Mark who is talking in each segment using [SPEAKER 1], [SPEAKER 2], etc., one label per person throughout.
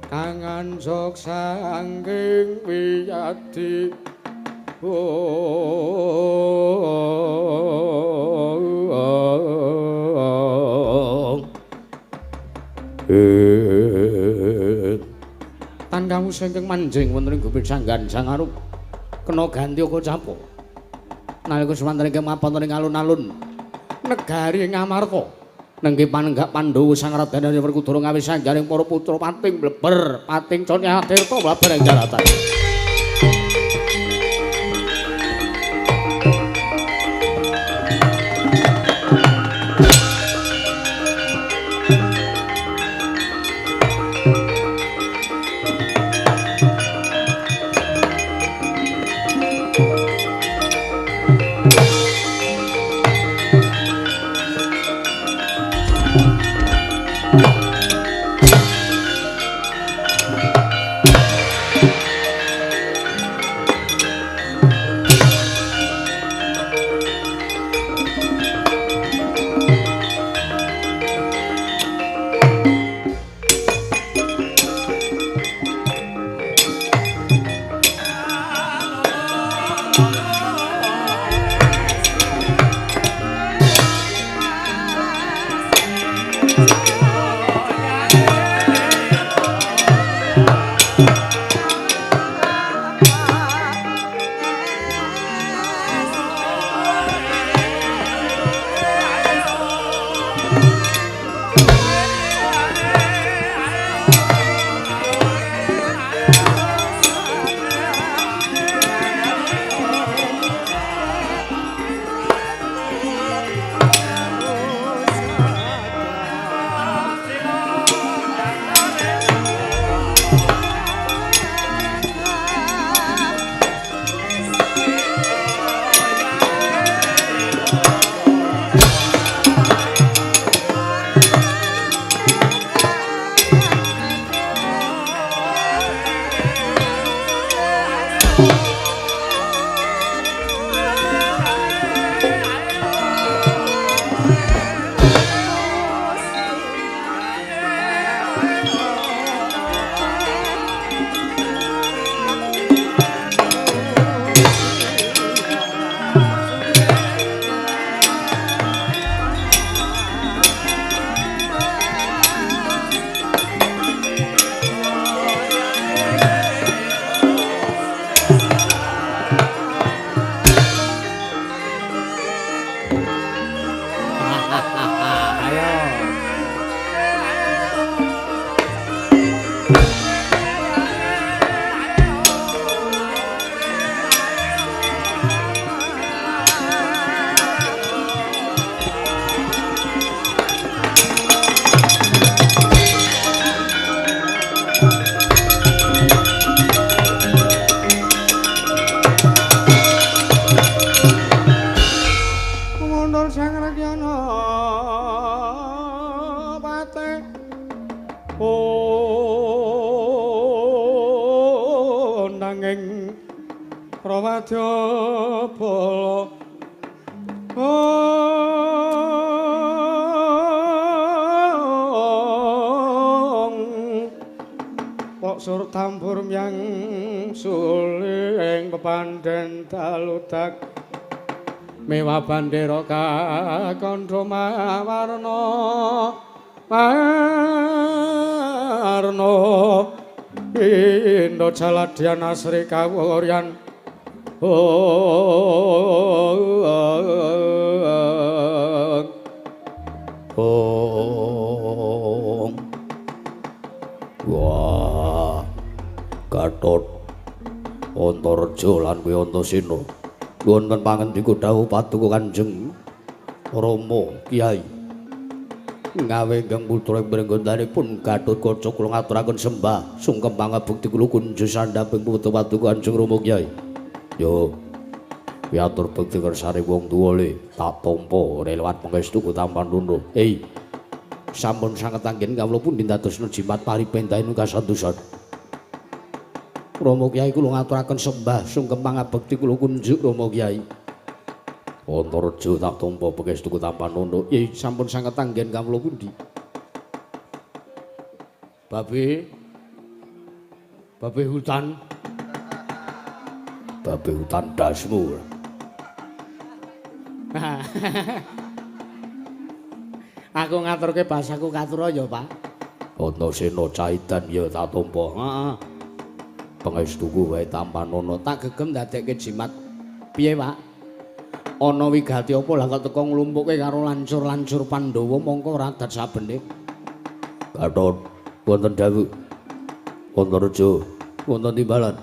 [SPEAKER 1] Kangan sok sangking wiyadi tan kamu sengking manjing wonten ing gumil sanggan sang arup kena ganti kacapo nalika semanten ing mapan ing alun-alun negari Ngamarta nengge panenggak Pandhawa sang Raden Werkudara ngawi sanggaring para putra pating bleber pating Canya Tirta mlebar ing daratan. Mewah bandera kakandha mawarna warna Indra Jaladyan asri kawuryan wah Gatot Antareja lan kuwi Antasena wonten pangandika dawuh paduka Kanjeng Rama Kyai ngawe ingkang putra mrenggondanipun Gatotkaca kula ngaturaken sembah sungkem pangabekti kula kunjuk sandhaping putra paduka Kanjeng Rama Kyai yo piatur bekti kersane wong tuwa le tak tampa relewat pangestu Tampan Rono sampun sanget anggen kawula pundi dadosna jimat paripendhaing kasantosan Rama Kyai kula ngaturaken sembah sungkem pangabekti kula kunjuk Rama Kyai. Antareja tak tampa pekestu Tampan Rono. Sampun sanget anggen kawula pundi. Babe hutan. Babe hutan dasmu.
[SPEAKER 2] Aku ngaturke basaku katura ya, Pak.
[SPEAKER 1] Antasena caitan ya tak tampa.
[SPEAKER 2] Heeh.
[SPEAKER 1] Pangestuku wae tampanono.
[SPEAKER 2] Tak gegem dadekke jimat. Piye, Pak? Ana wigati apa lah kok teko nglumpuke karo lancur-lancur Pandhawa mongko radat sabene.
[SPEAKER 1] Gatot wonten dawuh. Wonten reja, wonten timbalan.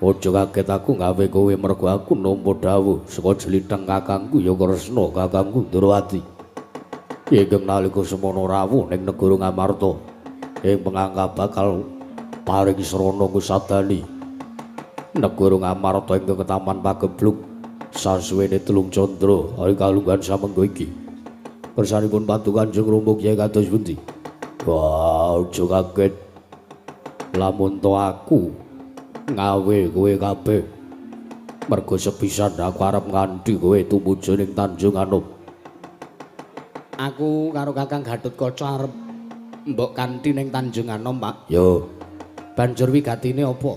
[SPEAKER 1] Ojo kaget aku gawe kowe mergo aku nampa dawuh saka jlitheng kakangku ya Kresna kakangku Ndrawati. Ingkang nalika semana rawuh ning negara Ngamarta ing pengangka bakal paring srana kusadani. Negara Ngamarta ing Ketaman Pagebluk sasuwene 3 candra ari kalunggan samengko iki. Kersanipun patu Kanjeng Rama Kyai kados pundi? Wah, ojo kaget. Lamun to aku ngawe kowe kabeh mergo sepisan aku arep nganti kowe tumuju ning Tanjung Anom.
[SPEAKER 2] Aku karo Kakang Gatotkaca arep mbok kanthi ning Tanjung Anom, Pak.
[SPEAKER 1] Yo,
[SPEAKER 2] Banjur wigatine apa?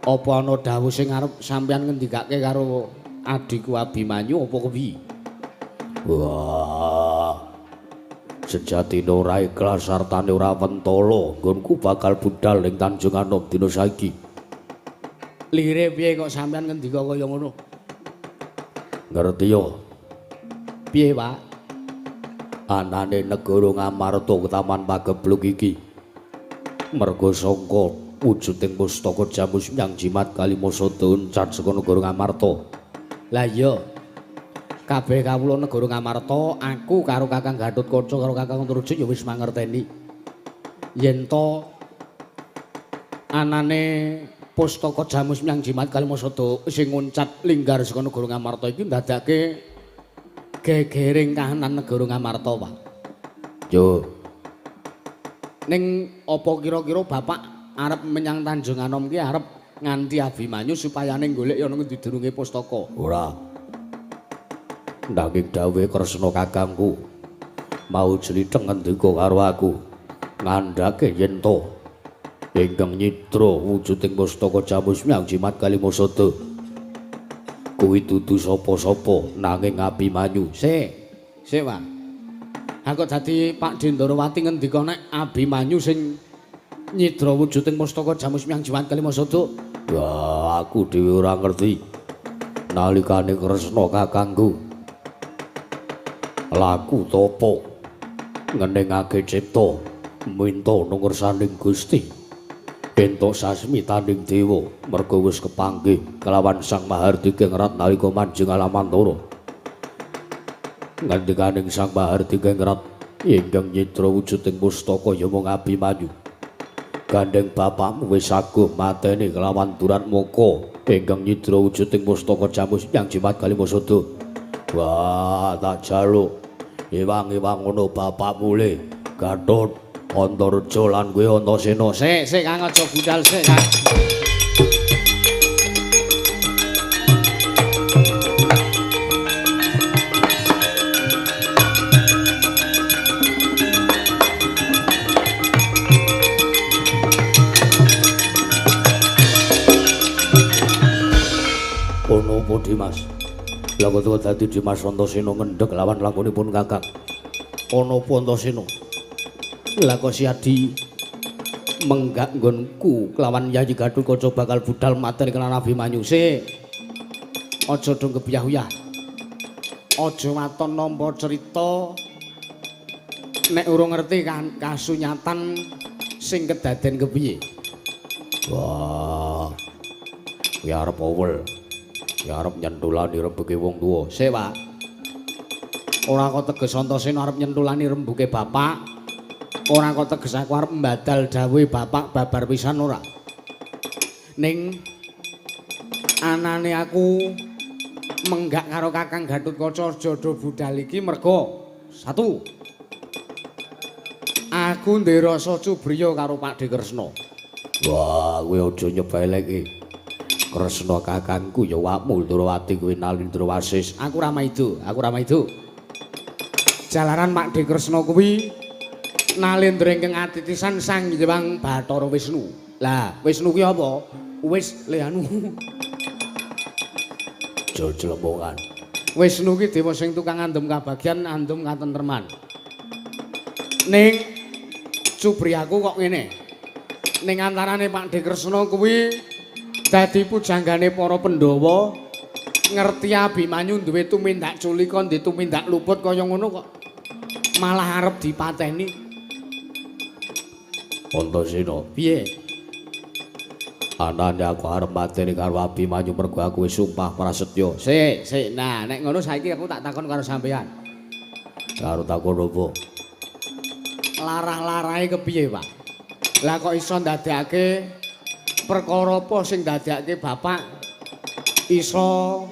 [SPEAKER 2] Apa ana dawuh sing arep sampeyan ngendikake karo adhiku Abimanyu apa kepiye?
[SPEAKER 1] wah. Sejatine ora ikhlas sartane ora wentala nggonku bakal budal ning Tanjung Anom dina saiki.
[SPEAKER 2] Lire piye kok sampeyan ngendika kaya ngono?
[SPEAKER 1] Ngerti yo.
[SPEAKER 2] Piye, Pak?
[SPEAKER 1] Anane negara Ngamarta Ketaman Pagebluk iki merga sangka wujuding pustaka jamu Semyang Jimat Kalimasada uncat saka negara Ngamarta.
[SPEAKER 2] Lah iya. Kabeh kawula negara Ngamarta, aku karo Kakang Gatotkaca karo Kakang Antareja ya wis mangerteni yen to anane pustaka jamu Semyang Jimat Kalimasada sing uncat linggar saka negara Ngamarta iki ndadake gegering kahanan negara Ngamarta, Pak.
[SPEAKER 1] Yo,
[SPEAKER 2] Ning apa kira-kira Bapak arep menyang Tanjung Anom ki arep nganti Abimanyu supaya ning golek ya nang ngendi durunge pustaka.
[SPEAKER 1] ora. Nanging dawuhe Kresna kakangku mau jlitheng ngendika karo aku ngandhake yen to ingkang nyitra wujuding pustaka jamu Semyang Jimat Kalimasada kuwi dudu sapa-sapa nanging Abimanyu.
[SPEAKER 2] Sik, Pak. Aku dadi Pak Dendrawati ngendika nek Abimanyu sing nyidra wujuding pustaka jamu Semyang Jimat Kalimasada.
[SPEAKER 1] Wah, aku dhewe ora ngerti. Nalikane Kresna kakangku laku topo ngeningake cipta minta nungursaning Gusti entuk sasmitaning dewa merga wis kepanggih kelawan Sang Mahardika ngrat nalika manjing Alamantara. Ngendikaning Sang Mahardika ngrat ingkang nyidra wujuding pustaka ya mung Abimanyu. Gandeng bapakmu wis aguh mateni kelawan Duran Moko ingkang nyidra wujuding pustaka jamu Semyang Jimat Kalimasada. Wah, tak jaluk iwang-iwang ngono bapakmu le Gatot Antareja lan kowe Antasena.
[SPEAKER 2] Sik, Kang aja budal sik, Kang.
[SPEAKER 1] Ono apa Dimas? Lah kok dadi Dimas Antasena ngendhek lawan lakonipun Kakang.
[SPEAKER 2] Ana apa Antasena? Lah kok si Adi menggak nggonku kelawan Yayi Gatotkaca bakal budal materi kelawan Abimanyu. Sik. Aja do ngebyah-uyah. Aja waton nampa cerita nek urung ngerti kan kasunyatan sing kedaden kepiye.
[SPEAKER 1] Wah. Kuwi arep owel. Ya arep nyentulani rembuge wong tuwa.
[SPEAKER 2] Sik, Pak. Ora kok teges Antasena arep nyentulani rembuge bapak. Ora kok teges aku arep mbadal dawuhe bapak babar pisan ora. Ning anane aku menggak karo Kakang Gatotkaca jodoh budal iki merga satu. Aku ndek rasa cubriya karo Pak De Kresna.
[SPEAKER 1] Wah, kowe aja nyebeleke. Kresna kakangku ya wakmu Ndrawati kuwi Nalindrowasis.
[SPEAKER 2] Aku ra maido. Jalaran Pak De Kresna kuwi Nalendra ingkang atitisan Sang Hyang Bathara Wisnu. Lah, Wisnu ki apa? Wis le anu.
[SPEAKER 1] Jlembungan.
[SPEAKER 2] Wisnu ki dewa sing tukang andhem kabagyan, andhem katentreman. Ning Cubriyaku kok ngene. Ning antarane Pak De Kresna kuwi dadi pujanggane para Pandhawa, ngerti Abimanyu duwe tumindak culika, duwe tumindak luput kaya ngono kok malah arep dipateni.
[SPEAKER 1] Antasena,
[SPEAKER 2] Piye?
[SPEAKER 1] anane aku arep mateni karo Abimanyu mergo aku wis sumpah prasetya.
[SPEAKER 2] Sik. Nah, nek ngono saiki aku tak takon karo sampean.
[SPEAKER 1] Karo takon apa?
[SPEAKER 2] Larah-larahe kepiye, Pak? Lah kok iso ndadekake perkara apa sing ndadekake Bapak iso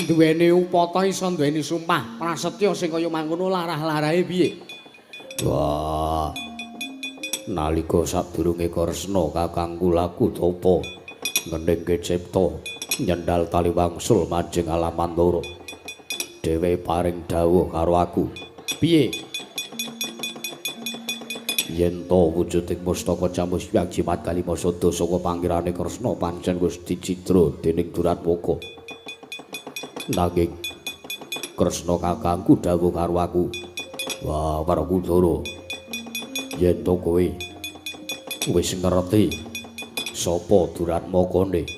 [SPEAKER 2] duweni upata, iso duweni sumpah prasetya sing kaya mangkono larah-larahe piye?
[SPEAKER 1] Wah. Nalika sadurunge Kresna kakangku laku tapa ngendhengke cipta nyendal tali wangsul manjing Alamantara. Dhewe paring dawuh karo aku.
[SPEAKER 2] Piye?
[SPEAKER 1] Yen to wujuding mustaka Camus Hyang Jimat kalima sada saka pangirane Kresna pancen wis dicidra dening Duratmaka. Nanging Kresna kakangku dawuh karo aku. Wah, Prakuntara. Yen to kowe wis ngerti sapa Duratmakane.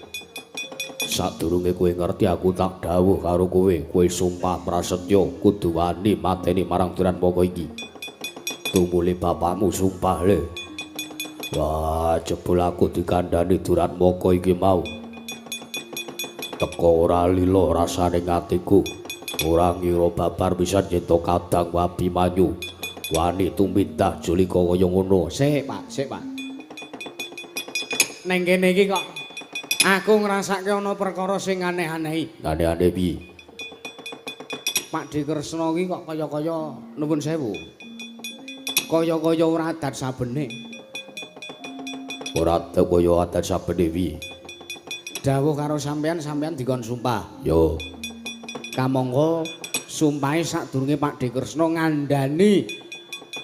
[SPEAKER 1] Sadurunge kowe ngerti aku tak dawuh karo kowe sumpah prasetya kudu wani mateni marang Duratmaka iki. Tumuli bapakmu sumpah le. Wah, jebul aku dikandhani Duratmaka iki mau. Teko ora lila rasane ngatiku. Ora ngira babar pisan yen to kadang Abimanyu wani tumindak julika kaya ngono.
[SPEAKER 2] Sik, Pak. Neng kene iki kok aku ngrasake ana perkara sing aneh-anehi.
[SPEAKER 1] Aneh-aneh piye?
[SPEAKER 2] Pak De Kresna iki kok kaya-kaya nuwun sewu. Kaya-kaya ora adat sabene.
[SPEAKER 1] Ora kaya adat sabene piye?
[SPEAKER 2] Dawuh karo sampean dikon sumpah.
[SPEAKER 1] Yo,
[SPEAKER 2] Kamangka sumpahe sadurunge Pak De Kresna ngandhani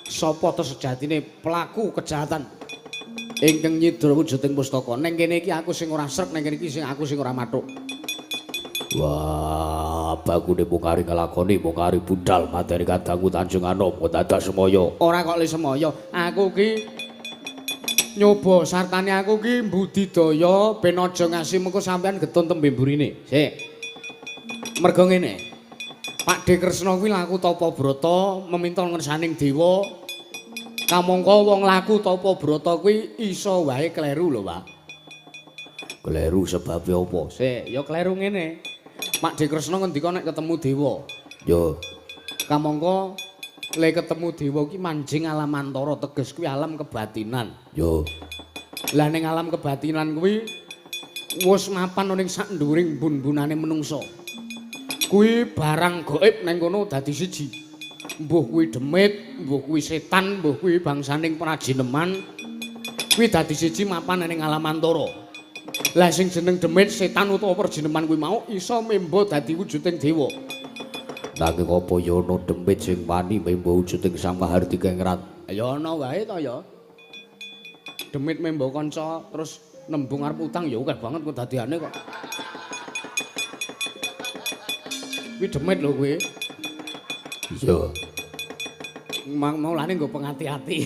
[SPEAKER 2] sapa to sejatine pelaku kejahatan ingkang nyidra wujuding pustaka. Ning kene iki aku sing ora srek, ning kene iki aku sing ora mathuk.
[SPEAKER 1] wah, bakune mung kari nglakoni mung kari budal materi kadangku Tanjung Anama dadak semaya.
[SPEAKER 2] Ora kok le semaya, aku ki nyoba sartane aku ki mbudidaya ben aja ngasih mengko sampean getun tembe mburine. Sik. Mergo ngene. Pak De Kresna kuwi laku tapa brata meminta ngersaning dewa. Kamangka wong laku tapa brata kuwi iso wae kleru lho, Pak.
[SPEAKER 1] Kleru sebab apa?
[SPEAKER 2] Sik, ya kleru ngene. Pak De Kresna ngendika nek ketemu dewa.
[SPEAKER 1] Yo,
[SPEAKER 2] Kamangka le ketemu dewa ki manjing Alamantara, teges kuwi alam kebatinan.
[SPEAKER 1] yo.
[SPEAKER 2] Lah ning alam kebatinan kuwi wis mapan ning sak nduring bun-bunane menungsa. Kuwi barang gaib nang kono dadi siji. Mbuh kuwi demit, mbuh kuwi setan, mbuh kuwi bangsaning prajineman. Kuwi dadi siji mapan ning Alamantara. Lah sing jeneng demit, setan utawa prajineman kuwi mau iso memba dadi wujuding dewa.
[SPEAKER 1] Nanging apa ya ana demit sing wani memba wujuding Sang Mahardika Ngrat?
[SPEAKER 2] Ya ana wae to ya. Demit memba kanca terus nembung arep utang ya akeh banget kok dadiane kok. Kuwi demit lho kuwi.
[SPEAKER 1] Iya.
[SPEAKER 2] Maulane nggo pengati-ati.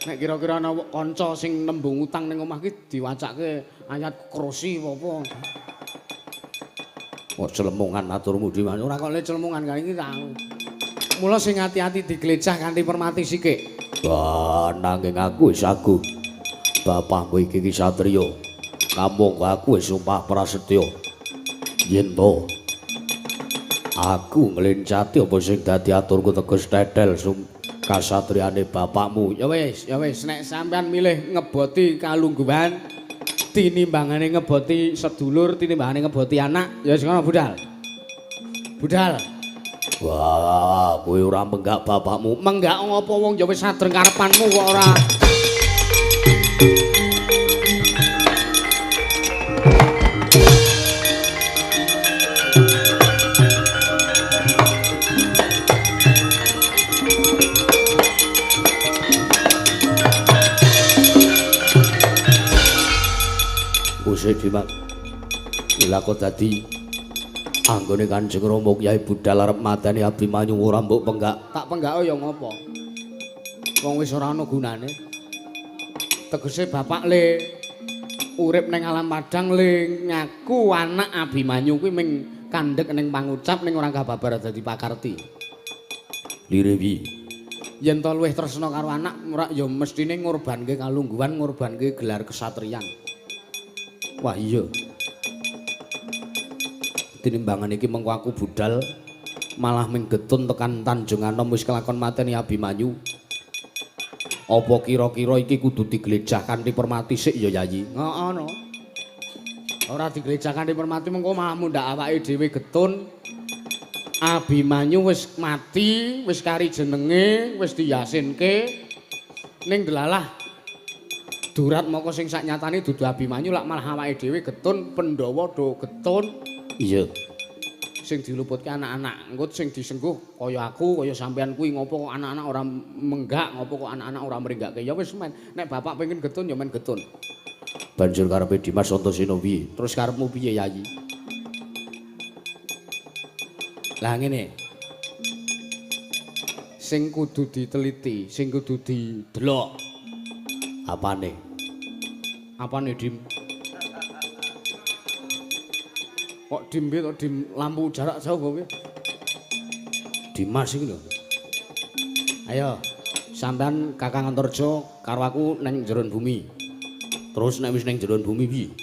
[SPEAKER 2] Nek kira-kira ana kanca sing nembung utang ning omah ki diwacake ayat kursi apa.
[SPEAKER 1] Kok celemungan maturmu di mana?
[SPEAKER 2] Ora kok le celemungan kali iki ta. Mula sing ati-ati diglecah kanthi permati sikik.
[SPEAKER 1] Wah, nanging aku wis agung. Bapakmu iki satriya. Kamung aku wis sumpah prasetya. Yen to aku nglencati apa sing dadi aturku teges tetel kasatriane bapakmu.
[SPEAKER 2] Ya wis, nek sampean milih ngeboti kalungguhan tinimbangane ngeboti sedulur, tinimbangane ngeboti anak, ya wis ngono budal. Budal.
[SPEAKER 1] Wah, kowe ora menggak bapakmu.
[SPEAKER 2] Menggak ngopo wong ya wis sadreng karepanmu kok ora.
[SPEAKER 1] sik Dimas. Lha kok dadi anggone Kanjeng Rama Kyai Budal arep mateni Abimanyu ora mbok penggak.
[SPEAKER 2] Tak penggak ya ngopo? Wong wis ora ana gunane. Tegese bapak le urip ning alam padang le ngaku anak Abimanyu kuwi ming kandhek ning pangucap ning ora kababar dadi pakarti.
[SPEAKER 1] Lirewi.
[SPEAKER 2] Yen to luwih tresna karo anak ora ya mestine ngorbanke kalungguhan, ngorbanke gelar kesatriyan. Wah iya. Tinimbangan iki mengko aku budal malah minggetun tekan Tanjung Anom wis kelakon mateni Abimanyu. Apa kira-kira iki kudu diglejah kanthi permati sik ya Yayi? Heeh no. Ora diglejah kanthi permati mengko malah mundhak awake dhewe getun. Abimanyu wis mati, wis kari jenenge, wis diyasinke. Ning delalah durat moko sing saknyatane dudu Abimanyu lak malah awake dhewe getun, Pandhawa do getun.
[SPEAKER 1] Iya.
[SPEAKER 2] Sing diluputke anak-anak, engko sing disengguh kaya aku, kaya sampean kuwi ngopo kok anak-anak ora menggak, ngopo kok anak-anak ora mringgake. Ya wis men, nek bapak pengen getun ya men getun.
[SPEAKER 1] Banjur karepe Dimas Antasena piye?
[SPEAKER 2] Terus karepmu piye Yayi? Lah ngene. Sing kudu diteliti, sing kudu didelok.
[SPEAKER 1] Apane?
[SPEAKER 2] Apane Dim? Kok Dim piye to Dim lampu jarak jauh kowe?
[SPEAKER 1] Dimas iki lho.
[SPEAKER 2] Ayo, sampean Kakang Antarja karo aku nang jeron bumi.
[SPEAKER 1] Terus nek wis ning jero bumi piye?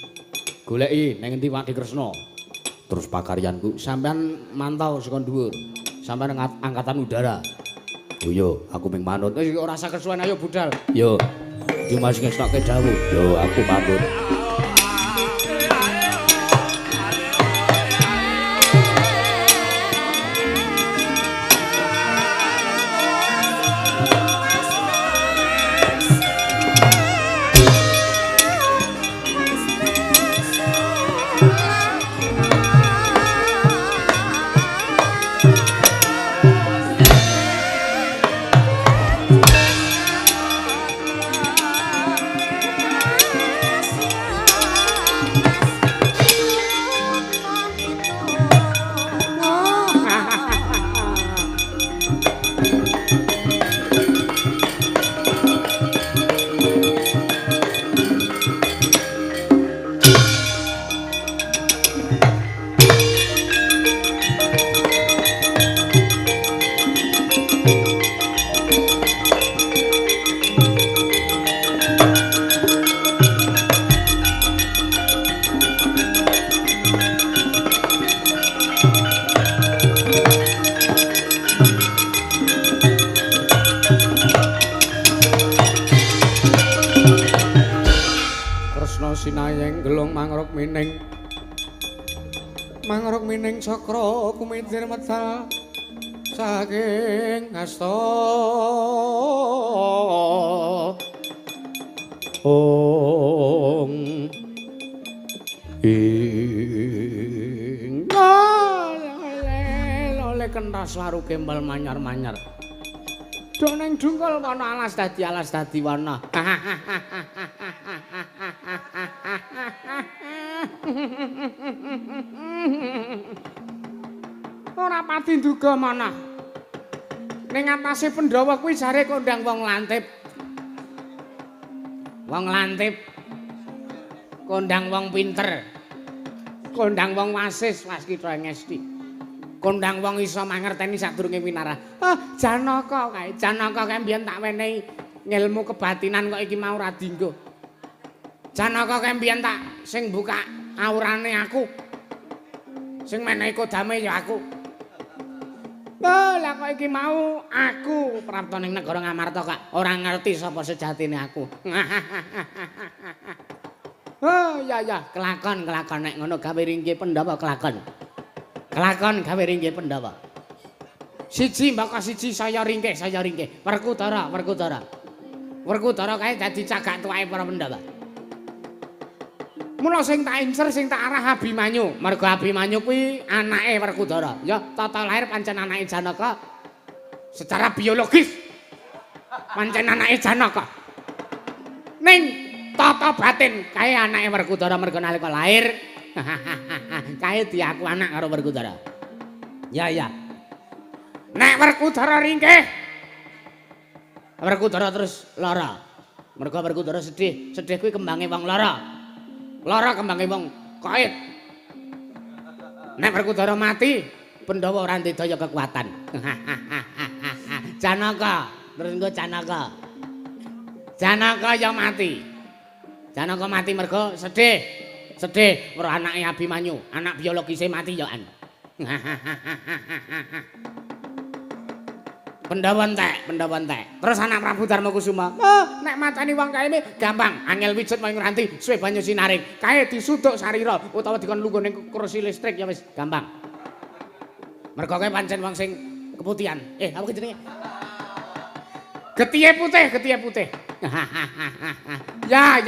[SPEAKER 2] Goleki nang endi Wadi Kresna.
[SPEAKER 1] Terus pakaryanku
[SPEAKER 2] Sampean mantau saka dhuwur. Sampean angkatan udara.
[SPEAKER 1] yo yo aku ping manut.
[SPEAKER 2] Wis ora usah kesuwen ayo budal.
[SPEAKER 1] Yo. Dimas ngestokke dawuh. Yo aku pamit.
[SPEAKER 2] Mining cakra kumitir medal saking hasta ing lele kentas waru kembal manyar-manyar doneng dungkul wana alas dadi wana ora pati nduga manah ning atase Pandhawa kuwi jare kondang wong lantip kondang wong pinter kondang wong wasis waskita ngesti kondang wong iso mangerteni sadurunge winara Janaka kae mbiyen tak wenehi ngilmu kebatinan kok iki mau ora dienggo Janaka kae mbiyen tak sing buka aurane aku sing menehi kodame ya aku lah kok iki mau aku prapta ning negara Ngamarta kak ora ngerti sapa sejatine aku ya kelakon nek ngono gawe ringke Pandhawa kelakon gawe ringke Pandhawa siji mbaka siji saya ringke Werkudara kae dadi cagak tuwae para Pandhawa mula sing tak incer sing tak arah Abimanyu mergo Abimanyu kuwi anake Werkudara ya tata lahir pancen anake Janaka secara biologis pancen anake Janaka ning tata batin kae anake Werkudara merga nalika lair kae diaku anak karo Werkudara. Ya ya. Nek Werkudara ringkih Werkudara terus lara. Merga Werkudara sedih, sedih kuwi kembange wong lara. Lara kembange wong kait. Nek Werkudara mati, Pandhawa ora ndedaya kekuatan. Janaka, terus engko Janaka. Janaka ya mati. Janaka mati merga sedih. Sedih weruh anake Abimanyu, anak biologise mati ya an. Pandhawa entek. Terus anak Prabu Darmakusuma, nek mateni wong kaene gampang, angel wijut wae ngranti, suwe banyu sinaring. Kae disuduk sarira utawa dikon lungguh ning kursi listrik ya wis gampang. Mergo kae pancen wong sing keputihan. Apa jenenge? Getihe putih. Ya.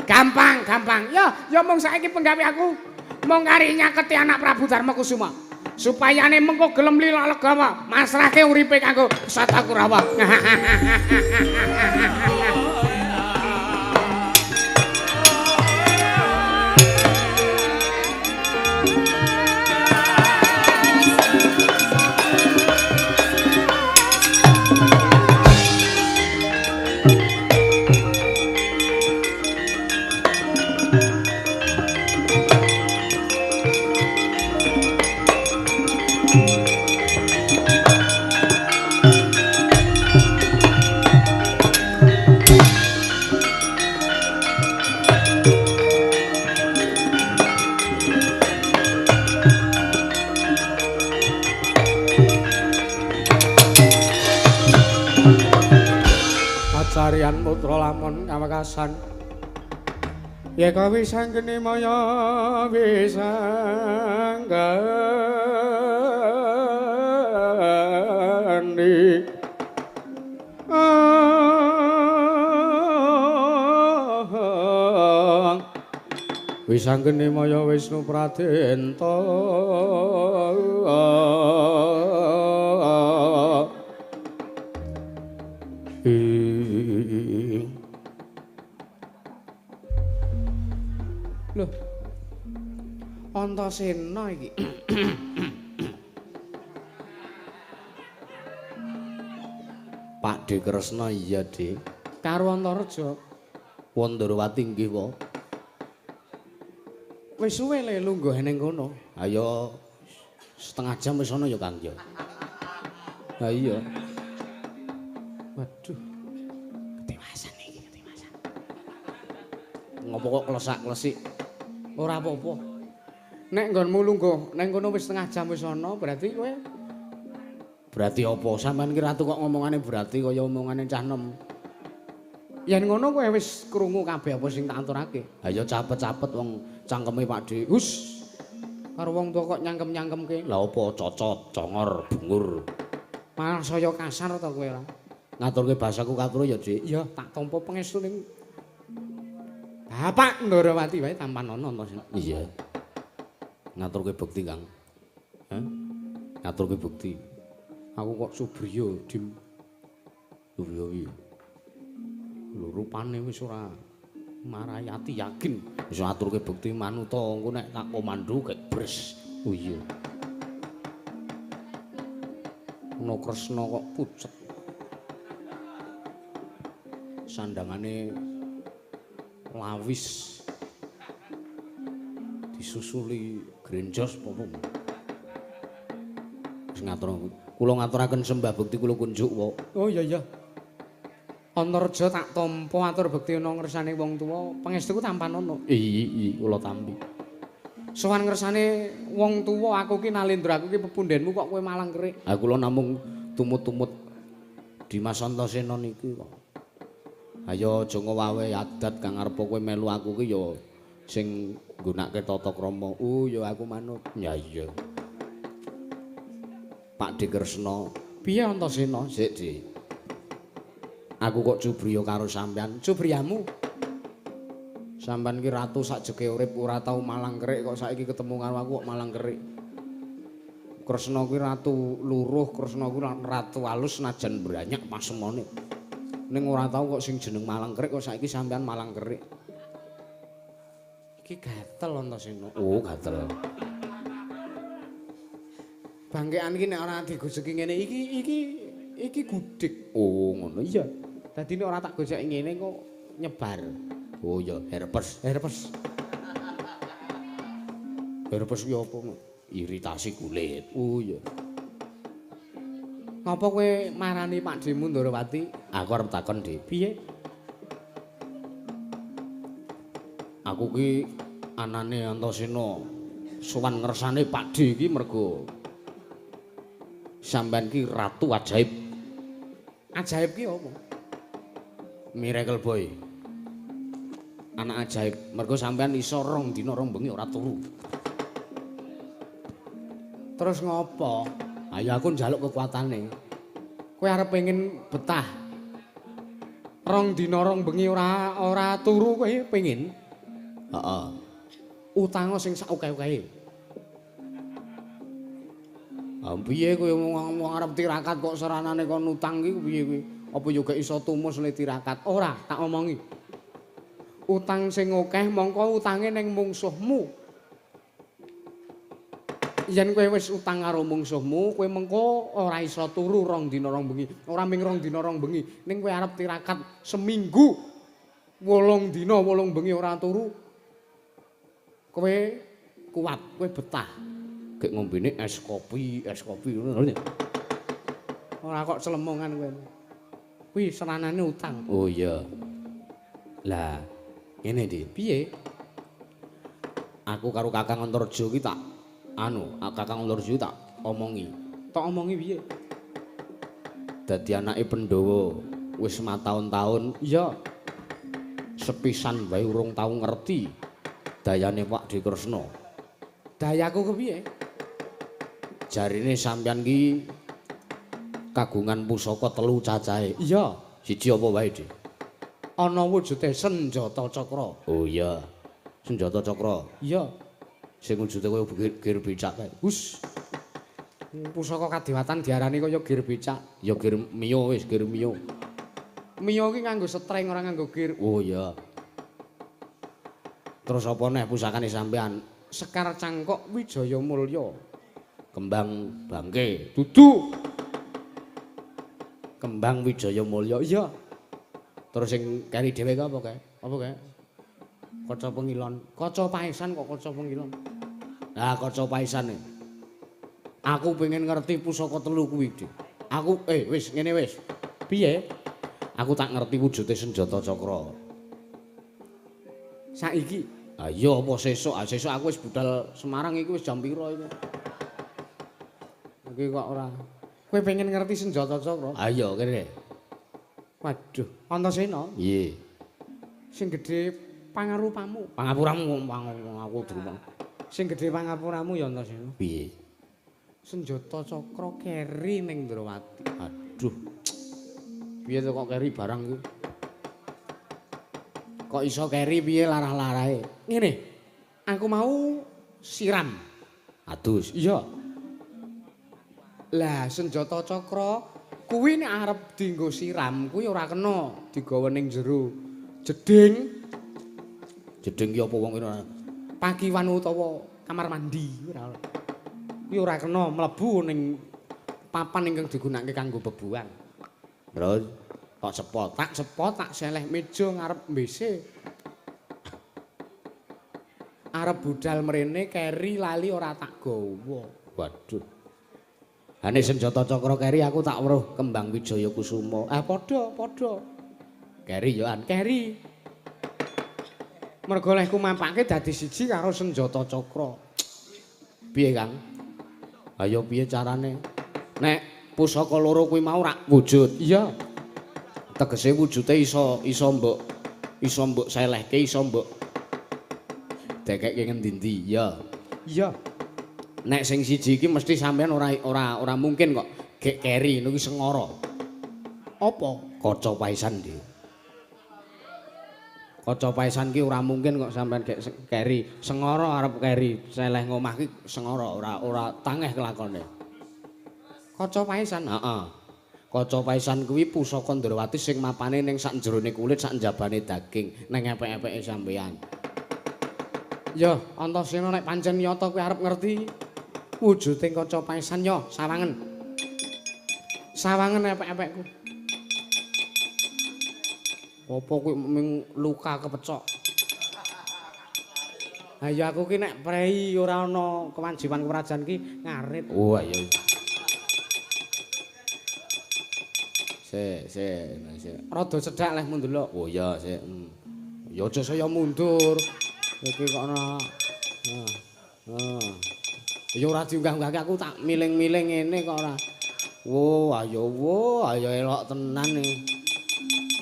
[SPEAKER 2] Gampang. Ya mung saiki penggawe aku mung kari nyaketi anak Prabu Darmakusuma. Supayane mengko gelem lila legawa masrahke uripe kanggo Sata Kurawa. Carian putra lamun kawekasan ya kawisanggeni maya wisanggani wisanggeni maya Wisnu Pradenta Loh, Antasena iki. Pak De Kresna iya, Dik. Karo Antareja. Wandrawati nggih, Po. Wis suwe le lungguh ning kono. Ayo setengah jam wis ana ya, Kang ya. Ha iya. Waduh. Ketewasan iki, ketewasan. Ngopo kok klesak-klesik? Ora apa-apa. Nek nggonmu lungguh ning kono wis setengah jam wis ana, berarti kowe berarti apa? Sampeyan ki ratu kok ngomongane berarti kaya omongane cah nom. Yen ngono kowe wis krungu kabeh apa sing tak aturake. Ha ya capet-capet wong cangkeme Pak De. Hus. Karo wong tuwa kok nyangkem-nyangkemke. Lah apa cocot, congor, bungur. Malah saya kasar to kowe ora. Ngaturke basaku katur ya, Dik. Iya, tak tampa pangestu ning Bapak Ndrawati wae tampan ana to. Iya. Ngaturke bukti, Kang. Hah? Ngaturke bukti. Aku kok Subriya, Dim. Subriya iki. Lho rupane wis ora marayati yakin. Wis aturke bukti manuta engko nek tak komando gek bres. Oh iya. Ana Kresna kok pucet. Sandangane lawis disusuli grenjos apa wis ngatur kula ngaturaken sembah bekti kula kunjuk wae. Oh iya Antareja tak tampa atur bekti ana ngersane wong tuwa pangestuku tampan ana. Iya kula tampi sowan ngersane wong tuwa aku ki Nalendra aku ki pepundhenmu kok kowe malang kerik. Ha kula namung tumut-tumut Dimas Antasena niki kok. Ayo aja ngowawe adat kang arep kowe melu aku ki ya sing nggunakake tata krama. Ya aku manut. Ya iya. Pak De Kresna. Piye Antasena? Sik, Dik. Aku kok cubriya karo sampean. Cubriyamu? Sampean ki ratu sakjeke urip ora tau malang kerik kok saiki ketemu karo aku kok malang kerik. Kresna kuwi ratu luruh, Kresna kuwi ratu alus najan branyak pasemone. Ning ora tau kok sing jeneng Malangkerik kok saiki sampean Malangkerik. Iki gatel Antasena. Oh, gatel. Bangkean iki nek ora digojeki ngene iki gudik. Oh, ngono iya. Dadi nek ora tak gojeki ngene kok nyebar. Oh iya, herpes. Herpes ki apa? Iritasi kulit. Oh iya. Ngapa kowe marani Pak Demu Ndarawati? Aku arep takon, Dik. Piye? Aku ki anane Antasena sowan ngersane Pak D iki mergo sampean ki ratu ajaib. Ajaib ki apa? Miracle Boy. Anak ajaib. Mergo sampean iso rong dina rong bengi ora turu. Terus ngopo? Ayo aku njaluk kekuatane. Kowe arep pengen betah. Rong dina rong bengi ora turu kowe pengen? Heeh. Utang sing sak akeh-akehe. Piye kowe wong arep tirakat kok seranane kon utang ki piye kowe? Apa yo gak iso tumus le tirakat? Ora, tak omongi. Utang sing akeh mongko utange ning mungsuhmu. Yen kowe wis utang karo mungsuhmu, kowe mengko ora iso turu rong dina rong bengi. Ora ming rong dina rong bengi, ning kowe arep tirakat seminggu 8 dina 8 bengi ora turu. Kowe kuat, kowe betah. Gek ngombene es kopi ngono. Ora kok celemongan kowe. Kuwi seranane utang. Oh iya. Lah, ngene Dik, piye? Aku karo Kakang Antarja ki tak Kakang Antarja tak omongi. Tak omongi piye? Dadi anake Pandhawa wis mataun-taun, iya. Sepisan wae urung tau ngerti dayane Pak D Kresna. Dayaku kepiye? Jarine sampeyan ki kagungan pusaka 3 cacahe. Iya. Siji apa wae, Dik? Ana wujude senjata cakra. Oh iya. Senjata cakra. Iya. Sing wujude kaya gir becak kae. Hus. Pusaka kadewatan diarani kaya gir becak. Ya gir mio wis, gir mio. Mio ki nganggo streng ora nganggo gir. Oh iya. Terus apa neh pusakane sampean? Sekar Cangkok Wijaya Mulya. Kembang Bangke. Dudu. Kembang Wijaya Mulya. Iya. Terus sing keri dhewe apa kae? Apa kae? Kaca Pengilon. Kaca Paesan kok Kaca Pengilon. Nah, Kaca Paesan. Aku pengen ngerti pusaka 3 kuwi, Dik. Aku wis ngene wis. Piye? Aku tak ngerti wujude senjata cakra. Saiki. Ah iya apa sesuk? Ah sesuk aku wis budal Semarang iki wis jam pira iki? Iki kok ora. Kowe pengen ngerti senjata cakra? Ah iya kene. Waduh, Antasena. Iye. Sing gedhe pangarupamu. Pangapuramu aku durung. Sing gedhe pangapuramu ya Antasena. Piye? Senjata cakra keri ning Ndrawati. Aduh. Piye to kok keri barang iki? Kok iso keri piye larah-larahe? Ngene. Aku mau siram. Adus. Iya. Lah senjata cakra kuwi nek arep dienggo siram kuwi ora kena digawa ning jero jeding. Jeding ki apa wong ora? Pakiwan utawa kamar mandi ora. Kuwi ora kena mlebu ning papan ingkang digunakake kanggo bebuan. Terus kok sepot tak seleh meja ngarep WC. Arep budal mrene keri lali ora tak gawa. Waduh. Ane senjata cakra keri aku tak weruh Kembang Wijaya Kusuma. Padha. Keri yo an keri. Mergo lehku mampake dadi siji karo senjata cakra. Piye, Kang? Ayo piye carane? Nek pusaka loro kuwi mau rak wujud. Iya. Tegese wujude iso mbok selehke, iso mbok dekekke ngendi-endi. Iya. Nek sing siji iki mesti sampean ora mungkin kok gek keri niku sengara. Apa? Kaca Paesan, Dik. Kaca Paesan ki ora mungkin kok sampean gek keri. Sengara arep keri, seleh ngomah ki sengara ora tangeh kelakone. Kaca Paesan, heeh. Kaca paisan kuwi pusaka Ndrawati sing mapane ning sak jerone kulit sak njabane daging ning epek-epeke sampeyan. Ya, Antasena nek pancen nyata kowe arep ngerti wujuding kaca paisan ya sawangen. Sawangen epek-epekku. Apa kowe mung luka kepecok? Ayo aku ki nek prei ora ana kewajiban kerajaan ki ngarit. Oh ayo. Sik. Rada cedhak leh mundelok. Oh iya, sik. Ya aja saya mundur. Iki kok ana. Ya ora diunggah-unggahke aku tak miling-miling ngene kok ora. Ayo elok tenan iki.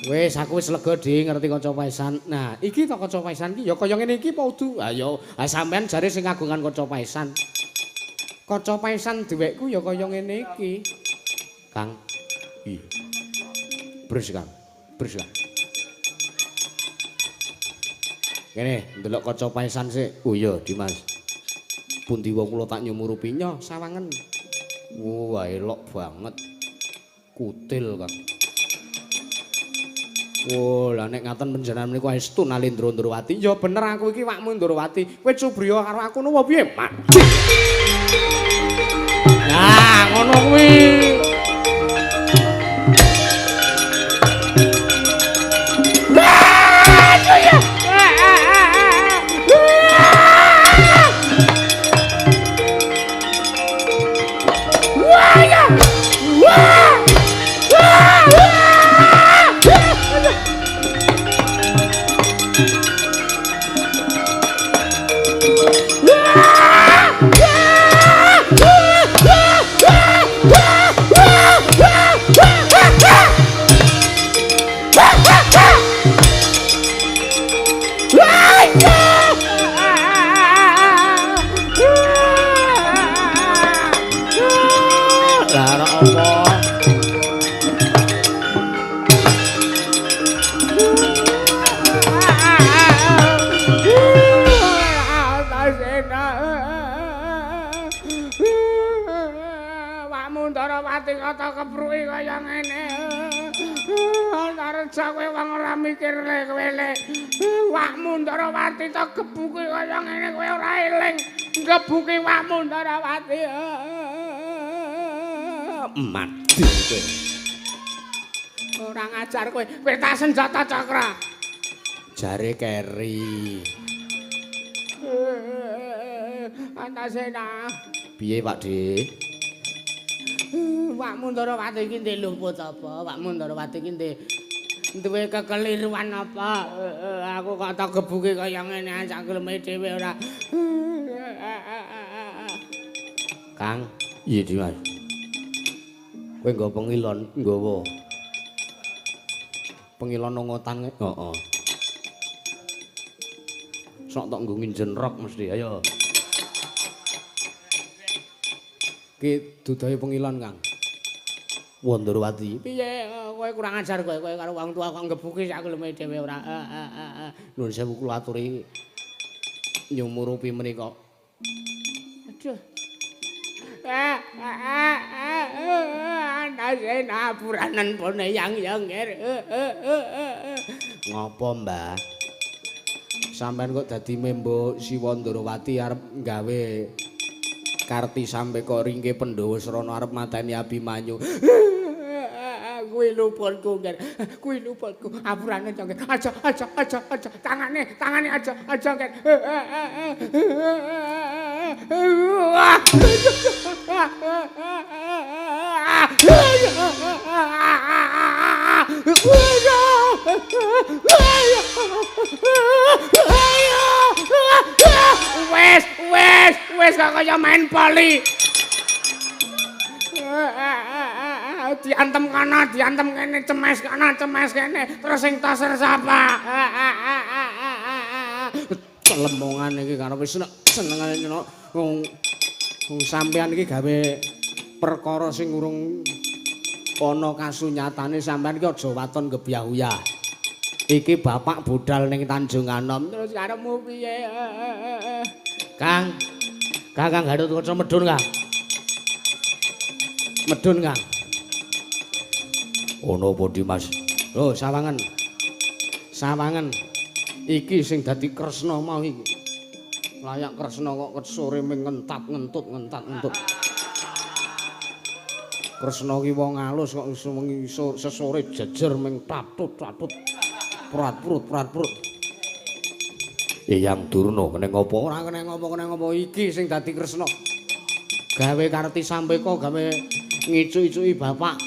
[SPEAKER 2] Wis aku wis lega Di ngerti kaca paisan. Nah, iki to kaca paisan ki ya kaya ngene iki apa udu? Ayo, sampean jare sing kagungan kaca paisan. Kaca paisan dhewekku ya kaya ngene iki. Kang. Iya. Bres Kang. Kene, ndelok kaca paisan sik. Oh iya, Dimas. Pundi wong kula tak nyumurupi nyo sawangen. Wah, elok banget. Kutil, Kang. Lah nek ngaten panjenengan meniku estu Nalendra Ndrawati. Ya bener aku iki wakmu Ndrawati. Kowe cubriya karo aku napa piye, Mak? Nah, ngono kuwi. Ndrawati to gebuki kaya ngene kowe ora eling gebuki wakmu Ndrawati mati kowe ora ngajar kowe peta senjata cakra jare keri Antasena piye Pak De wakmu Ndrawati iki ndek luput apa wakmu Ndrawati iki ndek duwe kekeliruan apa aku kok tak gebuki kaya ngene cangkeme dhewe ora Kang iya Dimas kowe nggo pengilon nggawa pengilon nongotan heeh sok tok nggo nginjen rok mesti ayo ki dudahe pengilon Kang Ndrawati piye kowe kurang ajar kowe karo wong tua kok ngebuki sak keleme dhewe ora nuwun sewu kula aturi nyumurupi menika aduh Antasena puranen pone yang ngopo Mbah sampean kok dadi membo Siwa Ndrawati arep gawe Karti sampe kok ringke Pandhawa Srana arep mateni Abimanyu. Kuwi luputku, Nger. Kuwi luputku. Apurane to, Nger. Aja. Tangane aja, Nger. Wes kok kaya main poli. Diantem kana, diantem kene, cemes kana, cemes kene, terus sing taser sapa? Celemongan iki karo wis senengane nyono wong sampean iki gawe perkara sing urung ana kasunyatane sampean iki aja waton gebyah-uyah. Iki bapak budal ning Tanjung Anom terus karepmu piye? Kang Gatotkaca medun, Kang. Medun, Kang.
[SPEAKER 1] Ono apa Dimas?
[SPEAKER 2] Oh, sawangan. Sawangan. Iki sing dadi Kresna mau iki. Layak Kresna kok sore ming ngentat-ngentut. Kresna ki wong alus kok wengi sesore jejer ming tatut-tatut. Prat-prut.
[SPEAKER 1] Eyang Durna kene ngopo?
[SPEAKER 2] Ora kene ngopo iki sing dadi Kresna. Gawe karti sampeka gawe ngicu-icuki bapak.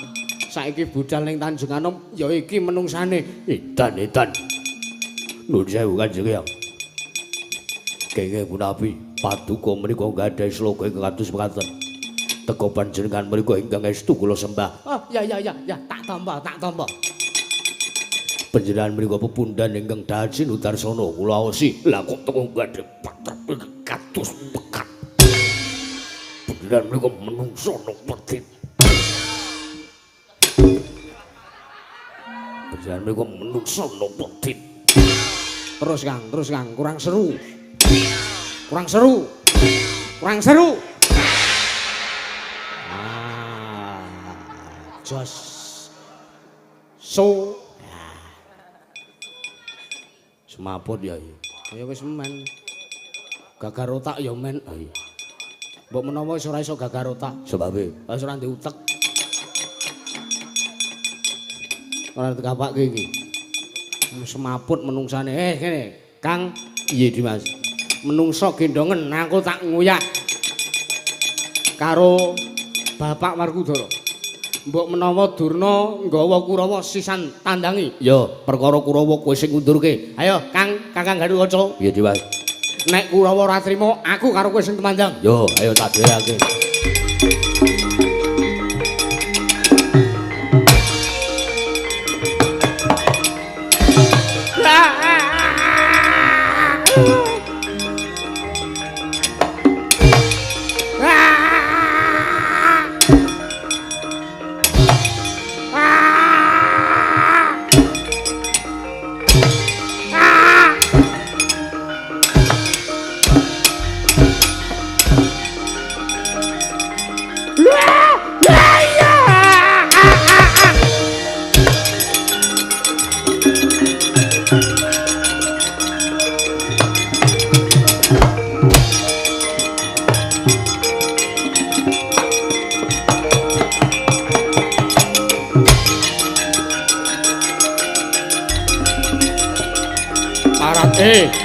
[SPEAKER 2] Saiki budal ning Tanjung Anom ya iki menungsane.
[SPEAKER 1] Edan. Nuwun sewu Kanjeng Eyang. Kenging punapi paduka menika gadhahi sloga ingkang kados mekaten. Teka panjenengan menika ingkang estu kula sembah.
[SPEAKER 2] Oh, ya, tak tampa.
[SPEAKER 1] Panjenengan menika pepundhan ingkang dajin Udarsana kula aosi. Lah kok teko gadhe patrap kados pekat. Panjenengan menika menungso petit. Panjenengan menika menungso petit.
[SPEAKER 2] Terus Kang, kurang seru. Jos. So.
[SPEAKER 1] Semaput ya.
[SPEAKER 2] Ya wis men. Gagar otak ya men. Mbok menawa wis ora iso gagar otak.
[SPEAKER 1] Sebabe
[SPEAKER 2] Wis ora ndek utek. Ora dikapake iki. Semaput menungsane. Kene, Kang.
[SPEAKER 1] Iye Dimas.
[SPEAKER 2] Menungso gendongen aku tak nguyah. Karo Bapak Markudara. Mbok menawa Durna nggawa Kurawa sisan tandangi.
[SPEAKER 1] Ya, perkara Kurawa kowe sing ngundurke.
[SPEAKER 2] Ayo, Kakang Gadukaca.
[SPEAKER 1] Iye Dimas.
[SPEAKER 2] Nek Kurawa ora trima, aku karo kowe sing temandang.
[SPEAKER 1] Yo, ayo tak dheweake.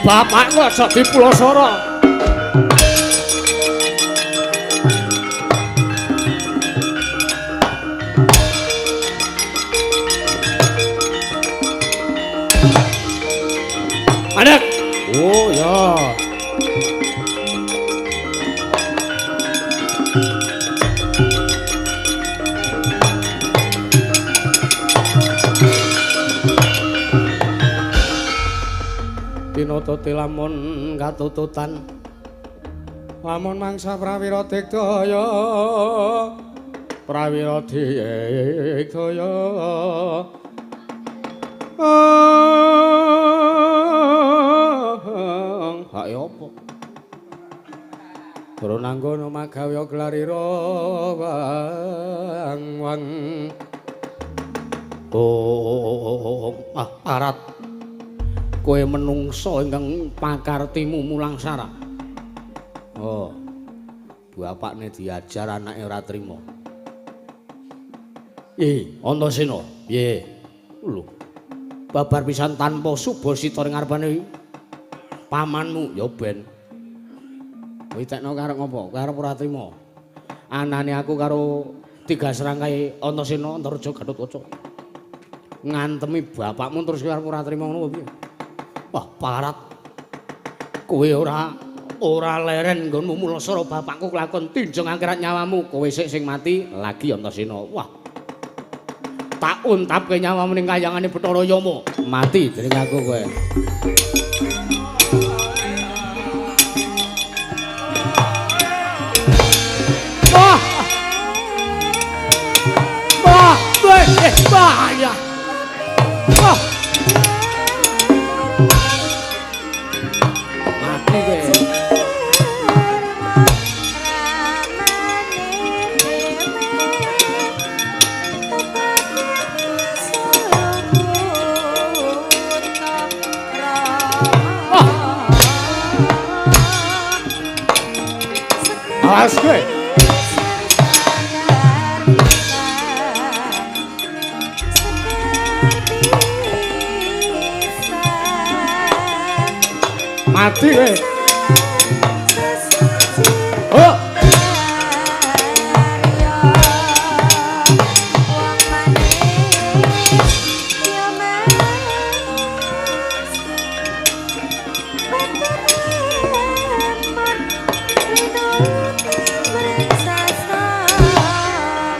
[SPEAKER 1] Bapakku aja dipulosara. Anak. Oh ya. Pinototi lamun katututan lamun mangsa prawira digdaya hak apa Durna nanggono magawe glarira wang arat kowe menungso ingkang pakartimu mulang sara. Oh. Bapakne diajar anake ora trima. Antasena, piye? Lho. Babar pisan tanpa Subasita ning ngarepane pamanmu ya ben. Kowe tekno karo ngopo? Karo ora trima. Anane aku karo tiga serangkai Antasena Antareja Gatotkaca. Ngantemi bapakmu terus karo ora trima ngono piye? Wah, parat. Kowe ora leren nggonmu mulasara bapakku kelakon tinjeng akhirat nyawamu. Kowe sing mati lagi Antasena. Wah. Tak untapke nyawamu ning kayangane Bathara Yama. Mati dening aku kowe. Wah. Wah, bahaya. Wah.
[SPEAKER 2] Awas kowe. Mati kowe. Oh.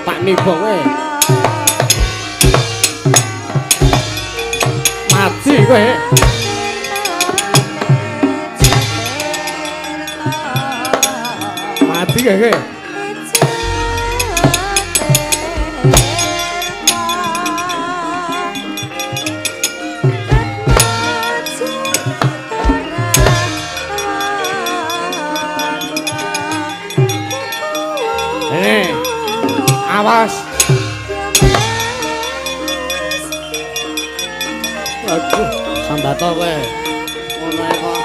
[SPEAKER 2] Pak Nibo kowe. Mati kowe. Mati kowe. Awas. Aduh, sambato kowe. Ngono ae kok.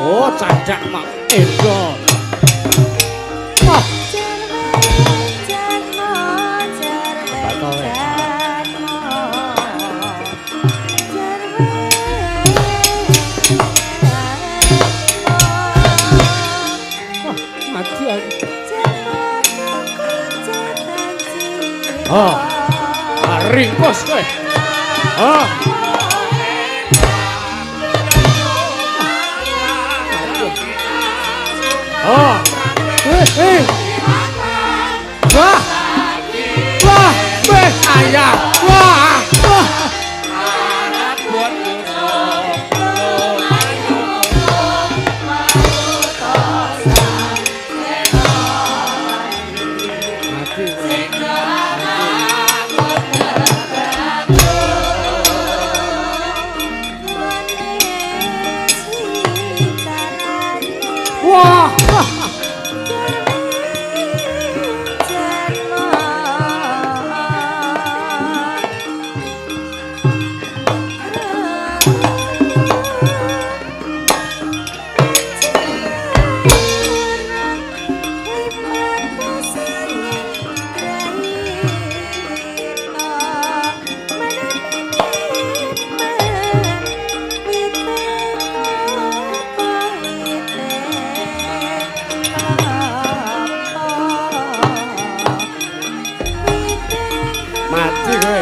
[SPEAKER 2] Oh, cadak mak edo. Wah. Sambato kowe. Mati aku. Oh, ringkos kowe. Oh. Oh. Eh. Wah. Wah, weh ayah. Wah. Wah. Wah. Mati kowe.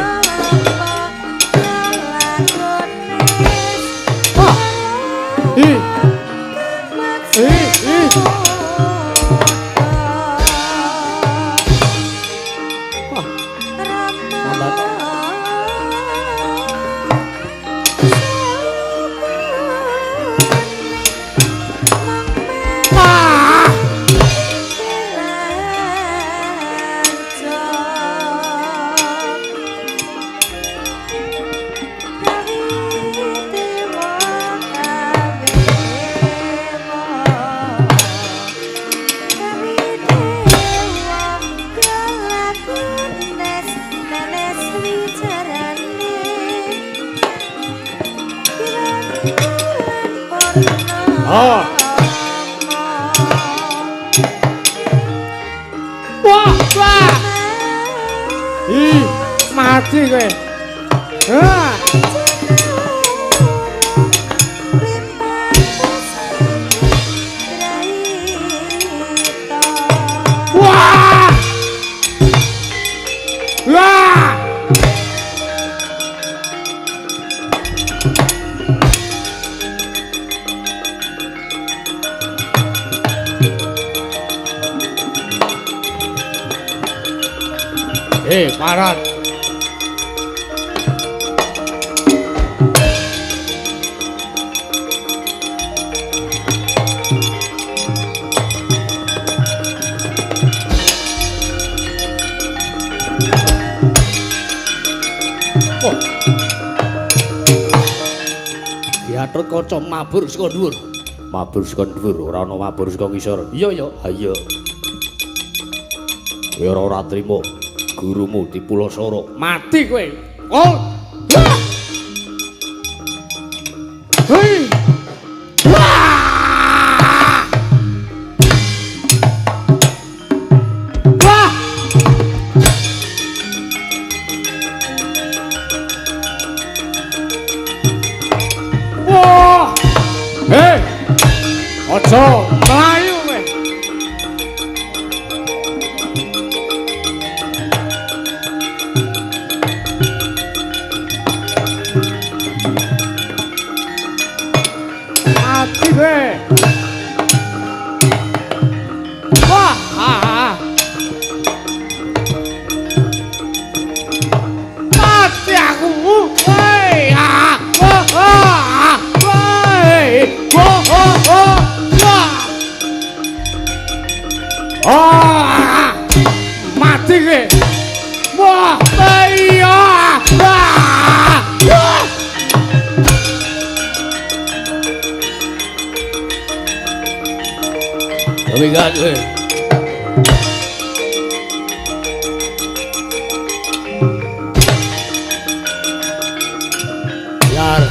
[SPEAKER 2] Oh. Wah, wah. Ih, mati kowe. Ah. Wah. Wah. Parat. Oh. Diatur kaca mabur saka dhuwur.
[SPEAKER 1] Mabur saka dhuwur, ora ana mabur saka ngisor.
[SPEAKER 2] Iya ya.
[SPEAKER 1] Ha iya. Kowe ora trima gurumu di Pulau Soro.
[SPEAKER 2] Mati kowe. Oh. Hei. Wah! mlayu kowe. Mati kowe. Wah, mati aku. Woi, mati kowe. Wah, iya. Tapi gak kowe. Yar.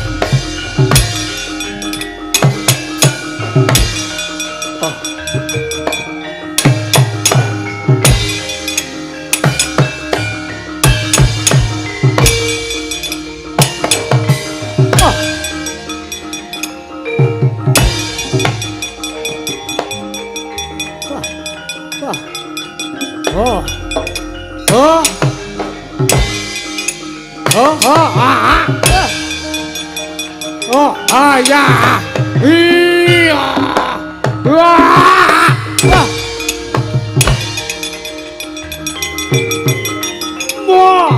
[SPEAKER 2] Oh. Oh. Oh. Oh, ya. Iya. Wah. Wah.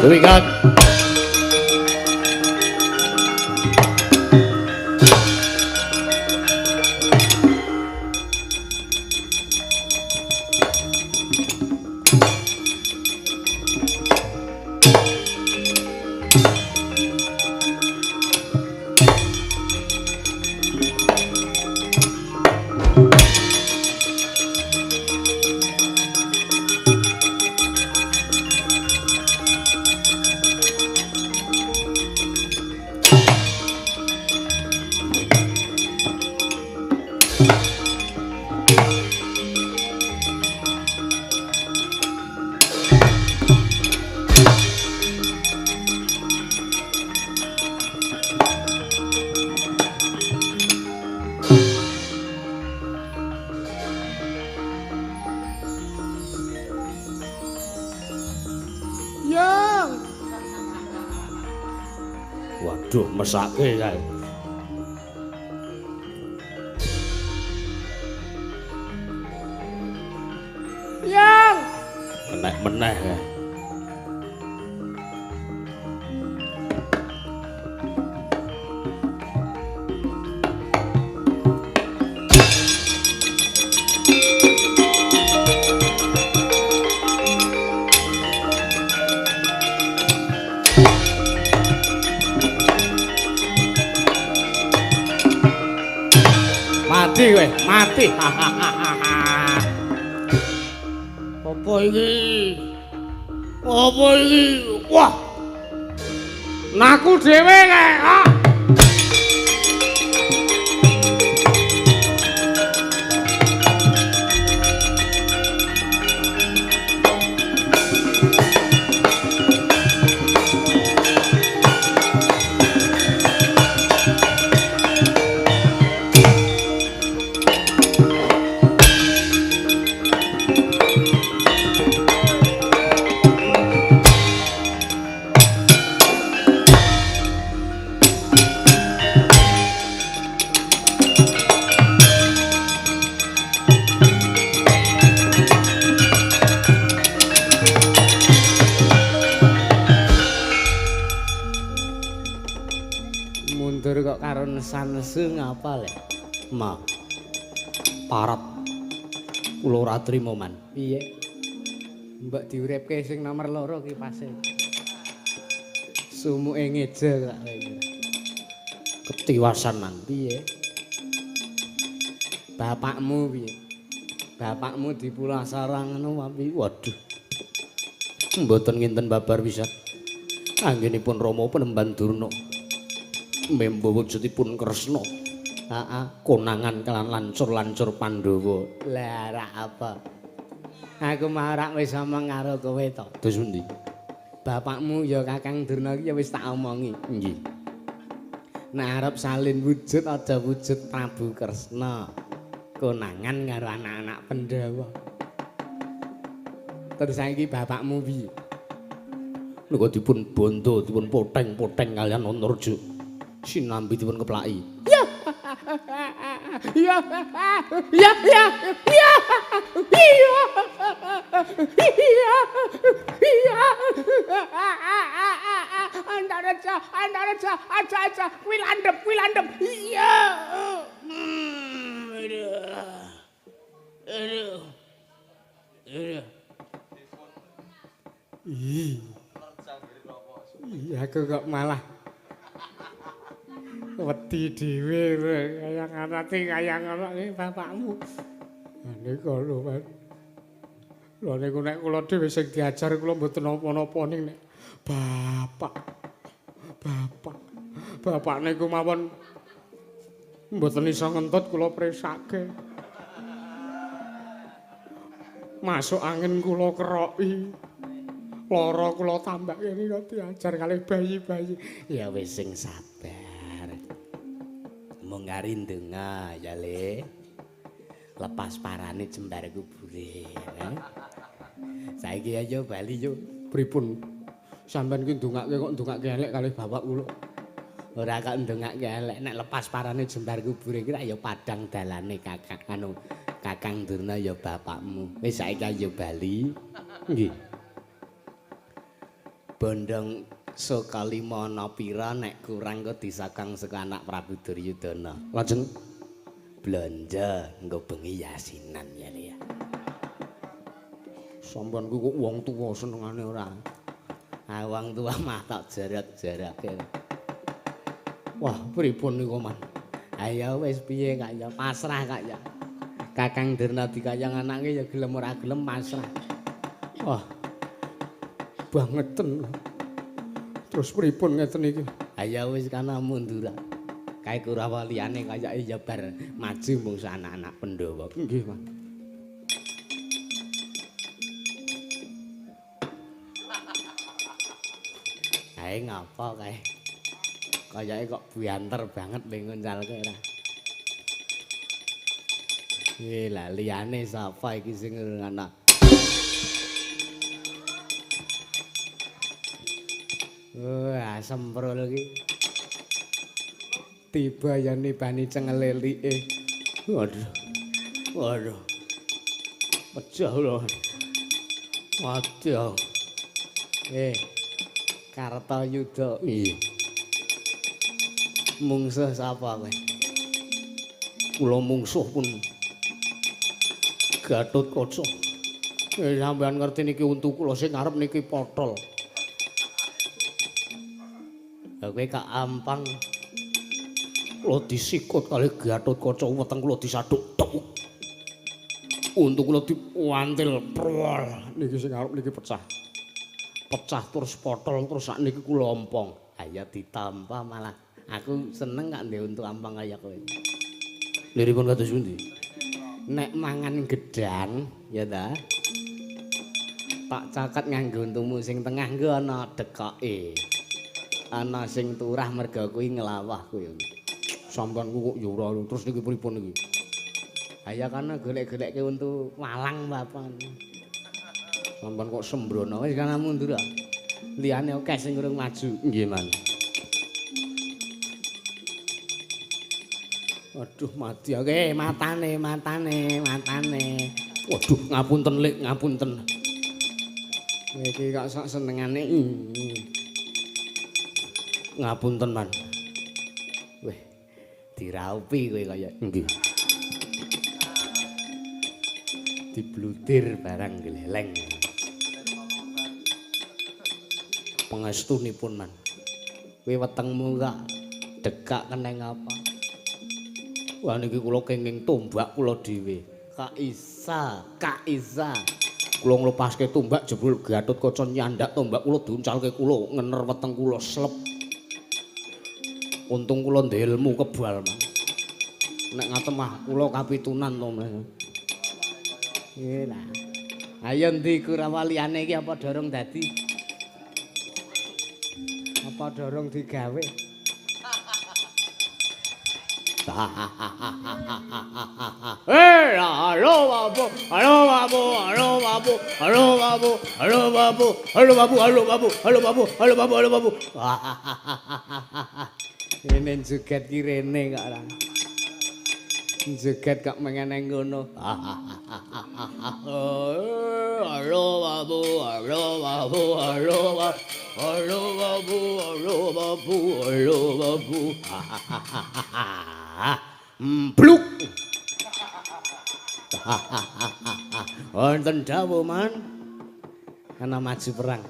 [SPEAKER 2] Terikat. Waduh, mesake kae. Yang meneh kae. Mati kowe, mati. Apa iki? Apa iki? Wah. Naku dhewe kae. Mundur kok karo nesan-nesu ngapa le? Ma. Parat. Kula ora trima man. Piye? Mbak diuripke sing nomor 2 ki pase. Sumuke ngeje kok. Ketiwasan man piye? Bapakmu piye? Bapakmu di Pulau Sarang ngono wapi. Waduh. Mboten nginten babar pisan. Anggenipun Rama Penemban Durna. Membo wujudipun Kresna. Konangan kelan lancur-lancur Pandhawa. Lah ra apa? Aku mau ora wis omong karo kowe to.
[SPEAKER 1] Dos pundi?
[SPEAKER 2] Bapakmu ya Kakang Durna iki ya wis tak omongi.
[SPEAKER 1] Nggih.
[SPEAKER 2] Nek arep salin wujud aja wujud Prabu Kresna. Konangan karo anak-anak Pandhawa. Terus saiki bapakmu piye?
[SPEAKER 1] Nika dipun bondo, dipun poteng-poteng kalian Antarja. Sinambi dipun keplaki.
[SPEAKER 2] Ya. Ya. Ya. Ya. Ya. Iya. Iya. Iya. Andareja, aja. Kuwi landhep. Iya. Aduh. Iya, aku kok malah wedi dhewe kaya nganati kaya ngono iki bapakmu. Nika lho, Mas. Lho niku nek kula dhewe sing diajar kula mboten napa-napa ning nek bapak niku mawon mboten iso ngentut kula presake. Masuk angin kula keroki. Lara kula tambah kene kok diajar kalih bayi-bayi. Ya wis sing sabar. Mung ngarindonga ya Le. Lepas parane jembar kubure. Saiki ayo bali yo. Pripun? Sampeyan ki ndongake kok ndongake elek kalih bapak kula. Ora kok ndongake elek nek lepas parane jembar kubure ki ya padang dalane Kakang Durna ya bapakmu. Wis saiki ayo bali. Nggih. Bondong Sokalimana pira nek kurang kok disakang saka anak Prabu Duryudana.
[SPEAKER 1] Lajeng
[SPEAKER 2] blanja nggo bengi yasinan ya Le.
[SPEAKER 1] sampean ku kok wong tuwa senengane ora.
[SPEAKER 2] Wong tuwa mah tak jarak-jarake.
[SPEAKER 1] Wah, pripun niku, Man?
[SPEAKER 2] Ayo wis piye Kak ya pasrah Kak ya. Kakang Durna dikayang anake ya gelem ora gelem pasrah.
[SPEAKER 1] Wah. Bangeten. Terus pripun ngeten iki?
[SPEAKER 2] Ayo wis kana mundur. Kae Kurawa liyane kayake ya bar maju mung anak-anak Pandhawa.
[SPEAKER 1] Nggih, Man.
[SPEAKER 2] Kae ngapa kae? Kayake kok buanter banget le nguncalke ora. Lah liyane sapa iki sing anak? Wah, semprol iki. Tiba ya nibani cengelelike. Waduh. Pecah lho. Waduh. Kartayuda.
[SPEAKER 1] Iya.
[SPEAKER 2] Mungsuh sapa kowe?
[SPEAKER 1] Kula mungsuh pun Gatotkaca.
[SPEAKER 2] Sampeyan ngerti niki untu kula sing ngarep niki potol. Kowe kak ampang
[SPEAKER 1] Kula disikut kalih Gatotkaca weteng kula disaduk tek. Untu kula diwantil prol.
[SPEAKER 2] niki sing arep niki pecah. Pecah terus potol terus sakniki kula ompong. Ayo ditampa malah aku seneng gak ndek untu ampang kaya kowe.
[SPEAKER 1] Liripun kados pundi?
[SPEAKER 2] Nek mangan gedang ya ta. Tak caket nganggo untumu sing tengah nggo ana dekoke. Ana sing turah merga kuwi nglawah kuwi.
[SPEAKER 1] Sampeyan kok ya ora terus niki pripun niki?
[SPEAKER 2] Ayo kana golek-golekke untu walang bapan.
[SPEAKER 1] Sampeyan kok sembrono.
[SPEAKER 2] Wis kana mundur. Liyane akeh sing urung maju.
[SPEAKER 1] Nggih, Man.
[SPEAKER 2] Waduh mati oke matane.
[SPEAKER 1] Waduh, ngapunten Lik, ngapunten.
[SPEAKER 2] Iki kok sok senengane.
[SPEAKER 1] Ngapunten, Man.
[SPEAKER 2] Weh, diraupi kowe kaya
[SPEAKER 1] Nggih.
[SPEAKER 2] diblutir barang gleleng.
[SPEAKER 1] Pangestunipun, Man.
[SPEAKER 2] Kowe wetengmu kok dekak keneng apa?
[SPEAKER 1] Wah niki kula kenging tombak kula dhewe.
[SPEAKER 2] Kak Isa.
[SPEAKER 1] Kula nglepaske tombak jebul Gatotkaca nyandak tombak kula diuncalke kula ngener weteng kula slep. Untung kula ndek ilmu kebal, Man. Nek ngaten mah kula kapitunan to, Mas.
[SPEAKER 2] Iya lah. Ayo ndi Kurawa liyane iki apa dorong dadi? Apa dorong digawe? Halo babu, halo babu, halo babu, halo babu, halo babu, halo babu, halo babu, halo babu, halo babu, halo babu. Ini joget ki rene kok ora. Joget kok mengeneng ngono. Halo babu, halo babu, halo babu. Halo babu, halo babu, halo babu. Bluk. Wonten dawuh man. Ana maju perang.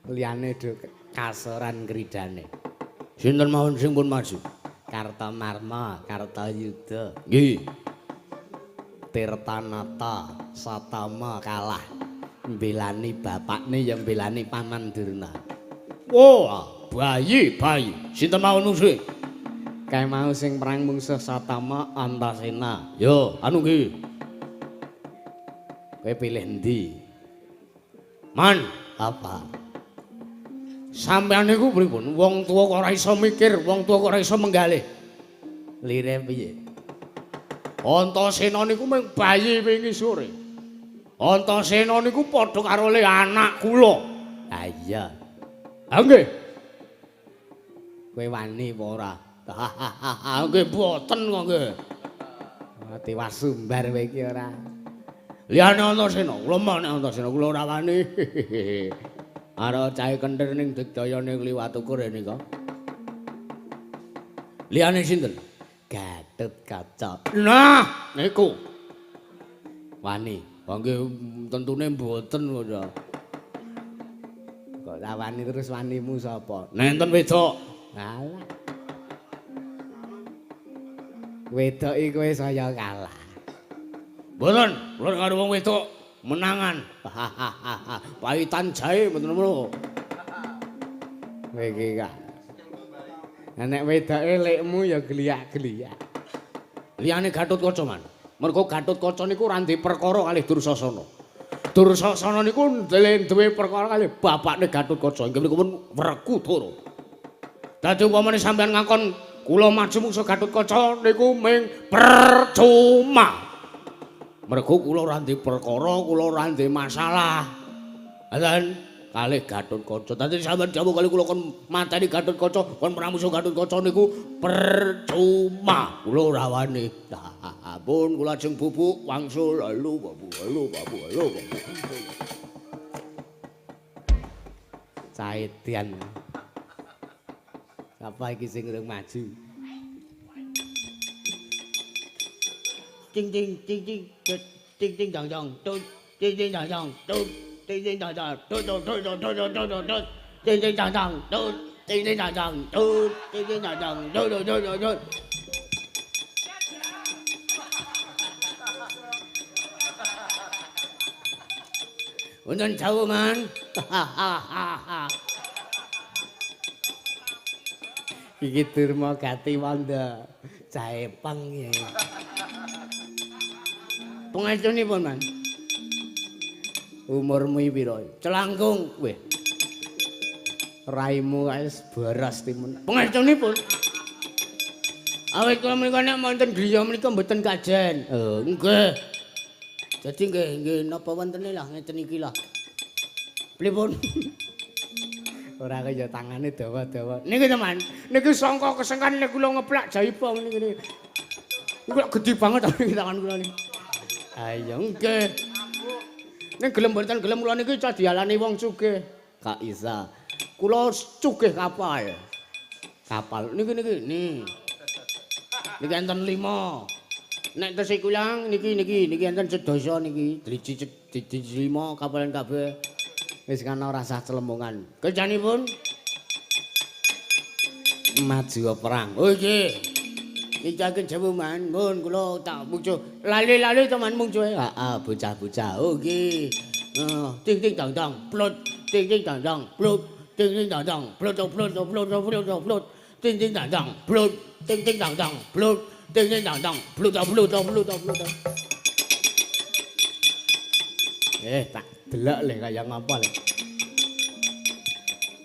[SPEAKER 2] Liyane do kasoran kridane. Sinten mawon sing pun maju? Kartamarma, Kartayuda. Nggih. Tirtanata, Satama kalah. Mbelani bapakne yang mbelani Paman Durna. Wah, bayi. Sinten mawon musuh? Kae mau sing perang mungsuh Satama Antasena. Yo, anu nggih. Kowe pilih endi? Man, apa? Sampeyan niku pripun? Wong tuwa kok ora iso mikir, wong tuwa kok ora iso menggalih. Lire piye? Antasena niku mung bayi wingi sore. Antasena niku padha karo le anak kula. Ha iya. Ha nggih. Kowe wani apa ora? Nggih boten kok nggih. Mati wasumbar kowe iki ora. Liyane Antasena, kula nek Antasena kula ora wani. Ara cahe kenthir ning digdayane kliwat ukur nika. Liyane sinten? Gatotkaca. Nah, niku. Wani. Nggih tentune mboten kok. Kok ra wani terus wanimu sapa? Nenten wedok. Alah. Wedok iki kowe saya kalah. Mboten, kula karo wong wedok menangan. Paitan jae mboten ngono. Kowe iki kan. Nek wedoke lekmu ya geliak-geliak. Liyane Gatotkaca man. Mergo Gatotkaca niku ora ndek perkara kalih Dursasana. Dursasana niku duwe perkara kalih bapakne Gatotkaca. Inggih menika pun Wrekodara. Dadi umpamane sampean ngakon kula maju mungsuh Gatotkaca niku ming percuma. Mergo kula ora ndek perkara, kula ora ndek masalah. Ngoten kalih Gatotkaca. Dadi sampean dawuh kalih kula kon mateni Gatotkaca, kon perang musuh Gatotkaca niku percuma. Kula ora wani. Pun kula ajeng bubuk wangsul halo babu, halo babu, halo babu. Caetian. Apa iki sing urung maju? Ting ting ting ting ting ting dang dang tut ting ting dang dang tut ting ting dang dang tut tut tut tut tut tut tut ting ting dang dang tut ting ting dang dang tut ting ting dang dang tut tut tut tut. Wonten jauh man. Iki Durma Gatiwanda Jaepang ya. Pengasunipun man. Umurmu piro? Celangkung weh. Raimu wis boros timun. Pengasunipun. Awit kula menika nek wonten griya menika mboten kajen. Oh, nggih. Jadi nggih napa wontene lah ngeten iki lah. Pripun? Ora kaya tangane dawa-dawa. Niki teman, niki sangka kesengkan nek kula ngeplak jaipong niki. Niku gedhi banget niki tangan kula niki. Ayo nggih. Nek gelem mboten gelem kula niki cah dialani wong sugih. Kak Isa. Kula sugih kapal. Kapal niki nih. Niki enten 5. Nek tesih kulang niki enten sedasa niki driji 5 kapalan kabeh. Wis kana ora sah celemongan. Kerjanipun maju perang. Oh nggih. Nicaken jawu man, mun kula tak mungsuh. Lali-lali teman mungsuh. Heeh, bocah-bocah. Oh nggih. Ting ting dang dang, plot. Ting ting dang dang, plot. Ting ting dang dang, plot plot plot plot plot. Ting ting dang dang, plot. Ting ting dang dang, plot. Ting ting dang dang, plot plot plot plot. Tak delok le kaya ngapa le.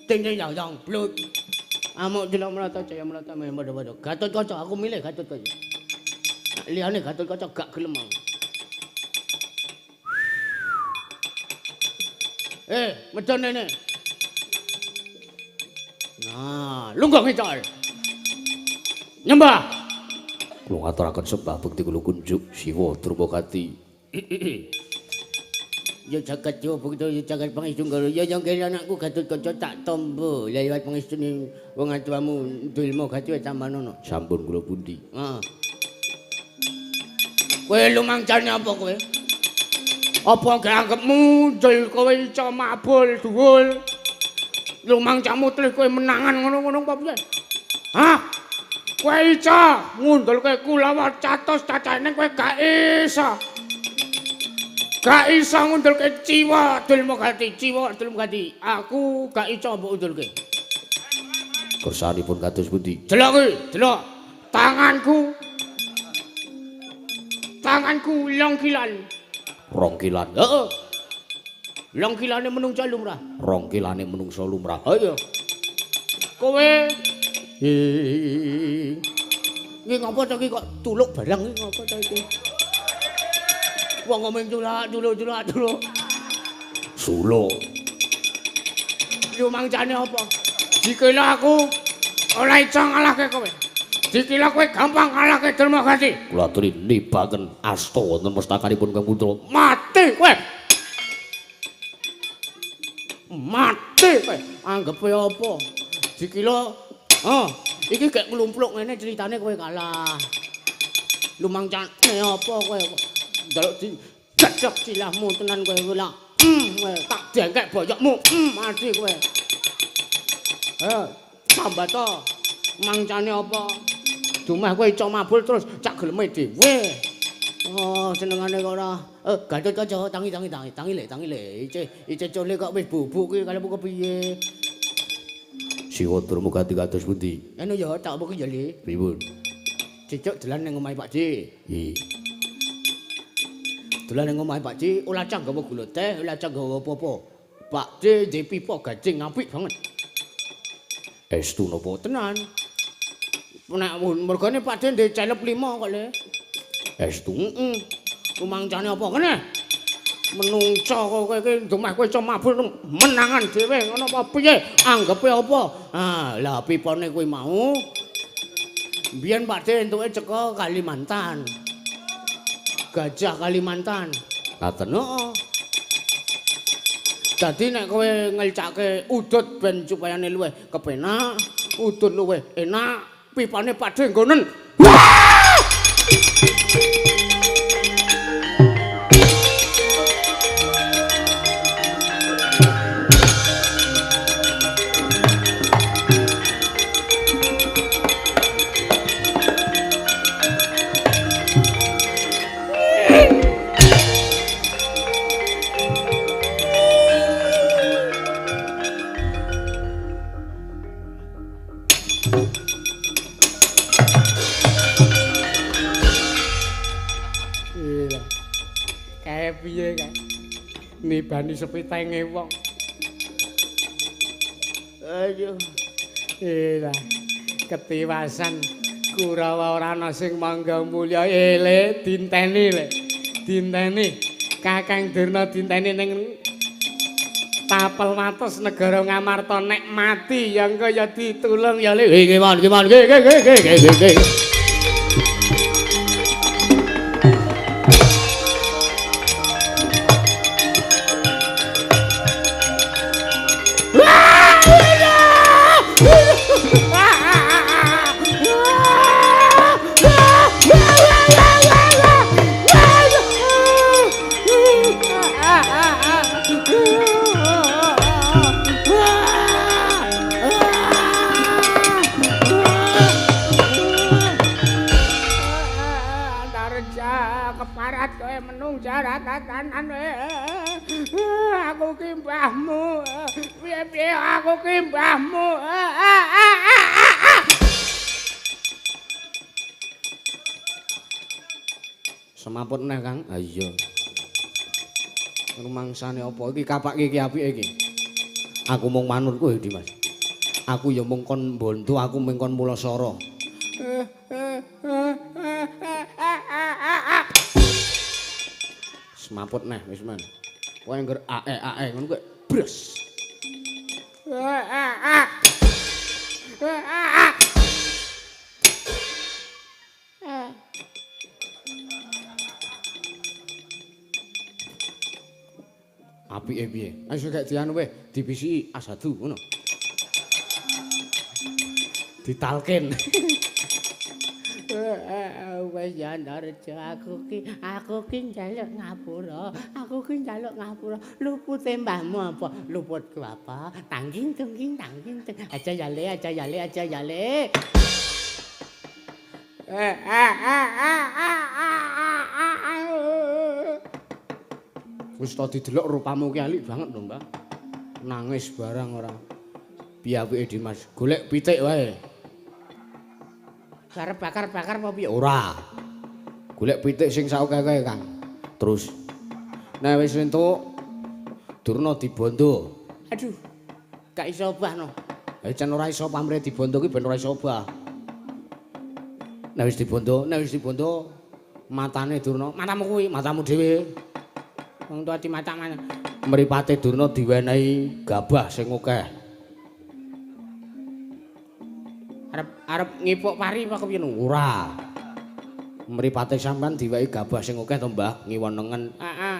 [SPEAKER 2] Ting ting yang yang blut. Amuk delok melata caya melata padha-padha. Gatotkaca aku milih Gatotkaca. Liyane Gatotkaca gak gelem aku. Medon ini. Nah, lunggah ngecol. Nyembah.
[SPEAKER 1] Kula ngaturaken sembah bekti kula kunjuk Siwa Durmagati.
[SPEAKER 2] Ya jagat yo begitu ya jagat pangestu karo ya yang kene anakku Gatotkaca tak tombo lewat pangestune wong atuamu Dulma Gati Cambanono.
[SPEAKER 1] Sampun kula pundi.
[SPEAKER 2] Heeh. Kowe lumangcane apa kowe? Apa gak anggap muncul kowe iso mabul dhuwul? Lumangcamu terus kowe menangan ngono-ngono apa piye? Hah? Kowe iso ngundulke Kulawa catos cacahne kowe gak iso. Gak iso ngundulke Ciwa Dulma Gati. Aku gak iso mbok undulke.
[SPEAKER 1] Kersanipun kados pundi?
[SPEAKER 2] Delok kuwi, delok. Tanganku longkilan.
[SPEAKER 1] Rongkilan.
[SPEAKER 2] Heeh. Longkilane menungsa lumrah.
[SPEAKER 1] Rongkilane menungsa lumrah.
[SPEAKER 2] Ayo. Kowe iki ngapa to iki kok tuluk barang iki ngapa to iki? Wong ngomong tuluk.
[SPEAKER 1] Sulo.
[SPEAKER 2] Lumangcane apa? Dikira aku ora iso ngalahke kowe. Dikira kowe gampang ngalahke Dulma Gati.
[SPEAKER 1] Kula aturi nibaken asta wonten pustakanipun Kang Putra.
[SPEAKER 2] Mati kowe. Mati kowe. Anggepe apa? Dikira iki gek nglumpluk ngene ceritane kowe kalah. Lumangcane apa kowe? Njaluk di cecek cilahmu tenan kowe kula. Kowe tak dengkek boyokmu. Mati kowe. Sambato. Mangcane apa? Dumeh kowe iso mabul terus cak geleme dhewe. Oh, senengane kok ora. Gatotkaca tangi le. Ice cole kok wis bubuk ki kalemu kepiye?
[SPEAKER 1] Siwa Durmagati kados pundi?
[SPEAKER 2] Anu ya tak apa ki ya Le.
[SPEAKER 1] Pripun?
[SPEAKER 2] Cicuk dolan ning omahe Pak Ji.
[SPEAKER 1] Nggih.
[SPEAKER 2] Dolan ning omahe Pak Ji, ora cang gawa gula teh, ora cang gawa apa-apa. Pak Ji ndek pipa gajing apik banget.
[SPEAKER 1] Estu napa?
[SPEAKER 2] Tenan. Nek mergane Pak Ji ndek celep 5 kok Le.
[SPEAKER 1] Estu.
[SPEAKER 2] Lumangcane apa kene? Menungsa kok kowe iki domeh kowe iso mabur menangan dhewe ngono apa piye? Anggepe apa? Lah pipane kuwi mau biyen Pak De entuke ceko Kalimantan. Gajah Kalimantan.
[SPEAKER 1] Ngaten.
[SPEAKER 2] Heeh. Dadi nek kowe ngelcake udut ben supayane luwih kepenak, udut luwih enak, pipane Pak De nggonen. Piye kae nibani sepitenge wong. Aduh. Lah ketiwasan Kurawa ora ana sing mangga mulya le dinteni le. Dinteni Kakang Durna dinteni ning Tapel Wates negara Ngamarta nek mati ya engko ya ditulung ya le. Gimana. Keparat kowe menungsa ratatanan aku ki mbahmu piye aku ki mbahmu semaput neh Kang.
[SPEAKER 1] Ah iya.
[SPEAKER 2] Rumangsane apa iki kapake iki apike iki. Aku mung manut kowe Dimas. Aku ya mung kon mbantu, aku mung kon mulasara. Semaput neh wis men. Kowe ngger ae ngono kowe bres. Apike piye? Wis gak dianu weh, dibisiki asadu ngono. Ditalken.
[SPEAKER 3] Wes ya Narja aku ki njaluk ngapura. Aku ki njaluk ngapura. Lupute mbahmu apa? Luputku apa? Tangging tungging tangging. Aja yale.
[SPEAKER 2] Wis to didelok rupamu ki alik banget lho, Mbak. Nangis barang ora. Piye apike Dimas? Golek pitik wae.
[SPEAKER 3] Arep bakar-bakar apa piye?
[SPEAKER 2] Ora. Golek pitik sing saokeh-okehe, Kang. Terus nek wis entuk Durna dibondo.
[SPEAKER 3] Aduh. Gak iso obah no.
[SPEAKER 2] Jan ora iso pamrih dibondo ki ben ora iso obah. Nek wis dibondo matane Durna, matamu kuwi, matamu dhewe.
[SPEAKER 3] Wong tuwa di mata mana?
[SPEAKER 2] Mripate Durna diwenehi gabah sing akeh.
[SPEAKER 3] Arep ngipuk pari apa kepiye?
[SPEAKER 2] Ora. Mripate sampean diwehi gabah sing akeh to, Mbah, ngiwonengen.
[SPEAKER 3] Heeh.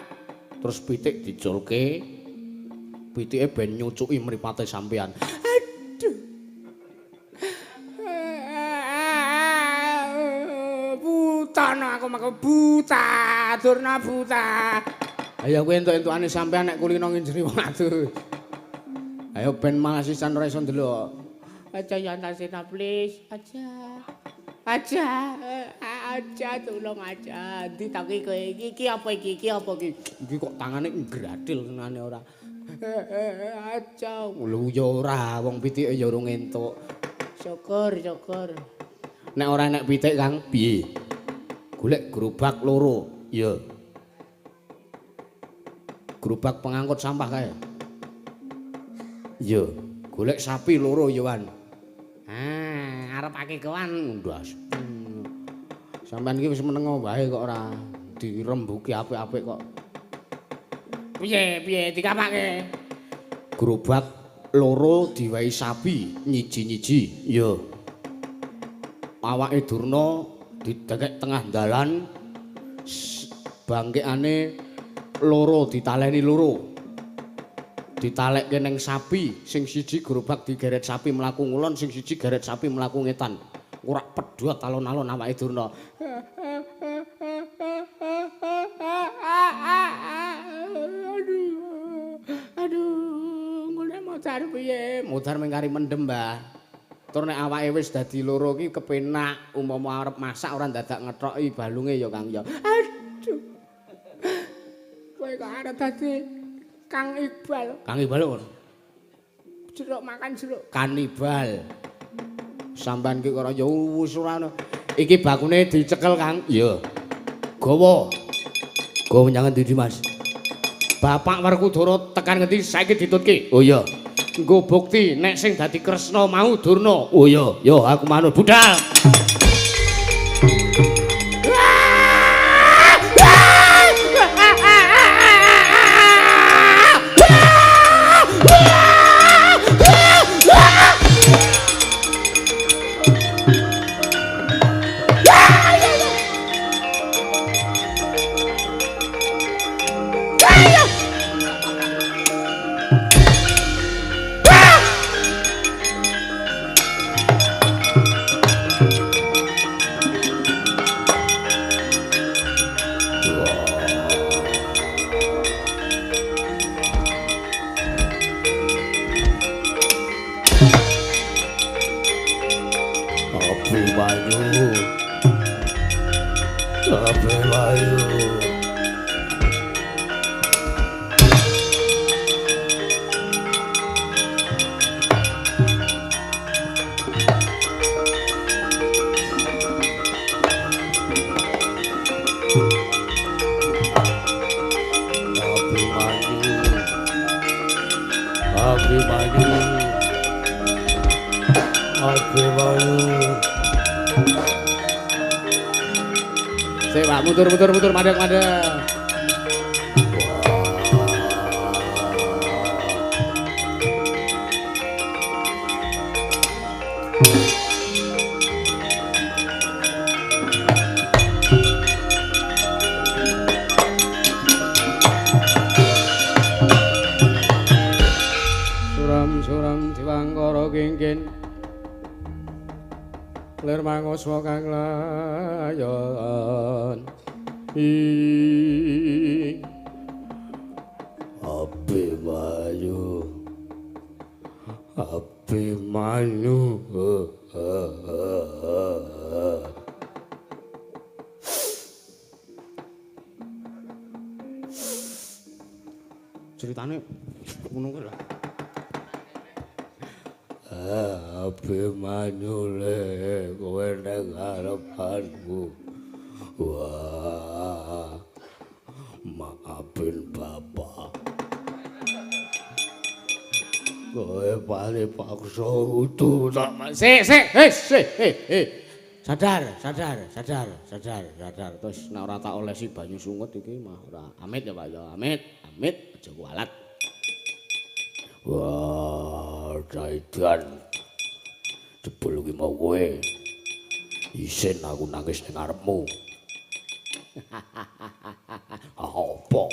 [SPEAKER 2] Terus pitik diculke. Pitike ben nyucuki mripate sampean.
[SPEAKER 3] Aduh. Buta no aku mako buta, Durna buta.
[SPEAKER 2] Ayo kowe entuk-entukane sampean nek kulino nginjeri wong adus. Ayo ben malah sisan ora iso ndelok.
[SPEAKER 3] Aja ya Nasina please. Aja tolong aja. Ditaki kowe iki apa iki?
[SPEAKER 2] Iki kok tangane ngradil senane ora.
[SPEAKER 3] Aja.
[SPEAKER 2] Lho ya ora, wong pitike ya urung entuk.
[SPEAKER 3] Syukur.
[SPEAKER 2] Nek ora enek pitik Kang, piye? Golek gerobak loro. Ya. Gerobak pengangkut sampah kae. Ya, golek sapi loro ya, Wan.
[SPEAKER 3] Arep akeh-kewan
[SPEAKER 2] Ndas. Sampeyan iki wis meneng wae kok ora dirembuki apik-apik kok.
[SPEAKER 3] Piye dikapake?
[SPEAKER 2] Gerobak loro diwehi sapi nyiji-nyiji. Ya. Awake Durna didekek tengah dalan. Bangkekane loro ditaleni loro. Ditalekke ning sapi, sing siji gerobak digeret sapi mlaku ngulon, sing siji geret sapi mlaku ngetan. Ora pedhot alon-alon awake Durna.
[SPEAKER 3] Aduh, ngene modar piye?
[SPEAKER 2] Modar mengkari mendem, Mbah. Tur nek awake wis dadi loro ki kepenak, umpama arep masak ora dadak ngethoki balunge ya, Kang ya.
[SPEAKER 3] Aduh. Kowe kok arep dadi Kang Iqbal.
[SPEAKER 2] Kang Iqbal lho.
[SPEAKER 3] Jeruk makan jeruk.
[SPEAKER 2] Kanibal. Sampeyan ki kok ya wis ora ono. Iki bakune dicekel, Kang. Iya. Gawa. Gawa menyang endi, Mas? Bapak Werkudara tekan ngendi saiki ditutke? Oh iya. Nggo bukti nek sing dadi Kresna mau Durna. Oh iya, yo aku manut budal.
[SPEAKER 1] Abimanyu. Abimanyu.
[SPEAKER 2] Sik, Pak, mundur madhek. Suram diwangkara kengken lir manguswa kang layon Abimanyu ceritane ngono kuwi lho
[SPEAKER 1] Abimanyu le kowe ning ngarepanku. Wah. Maafin Bapak. Kowe paling paksa utuh sama.
[SPEAKER 2] Sik. Sadar. Terus nek ora tak olesi banyu sungut iki mah ora. Amit ya Pak ya. Amit. Aja kualat.
[SPEAKER 1] Wah, Daidan. Jebul kuwi mau kowe. Isin aku nangis ning ngarepmu. Apa?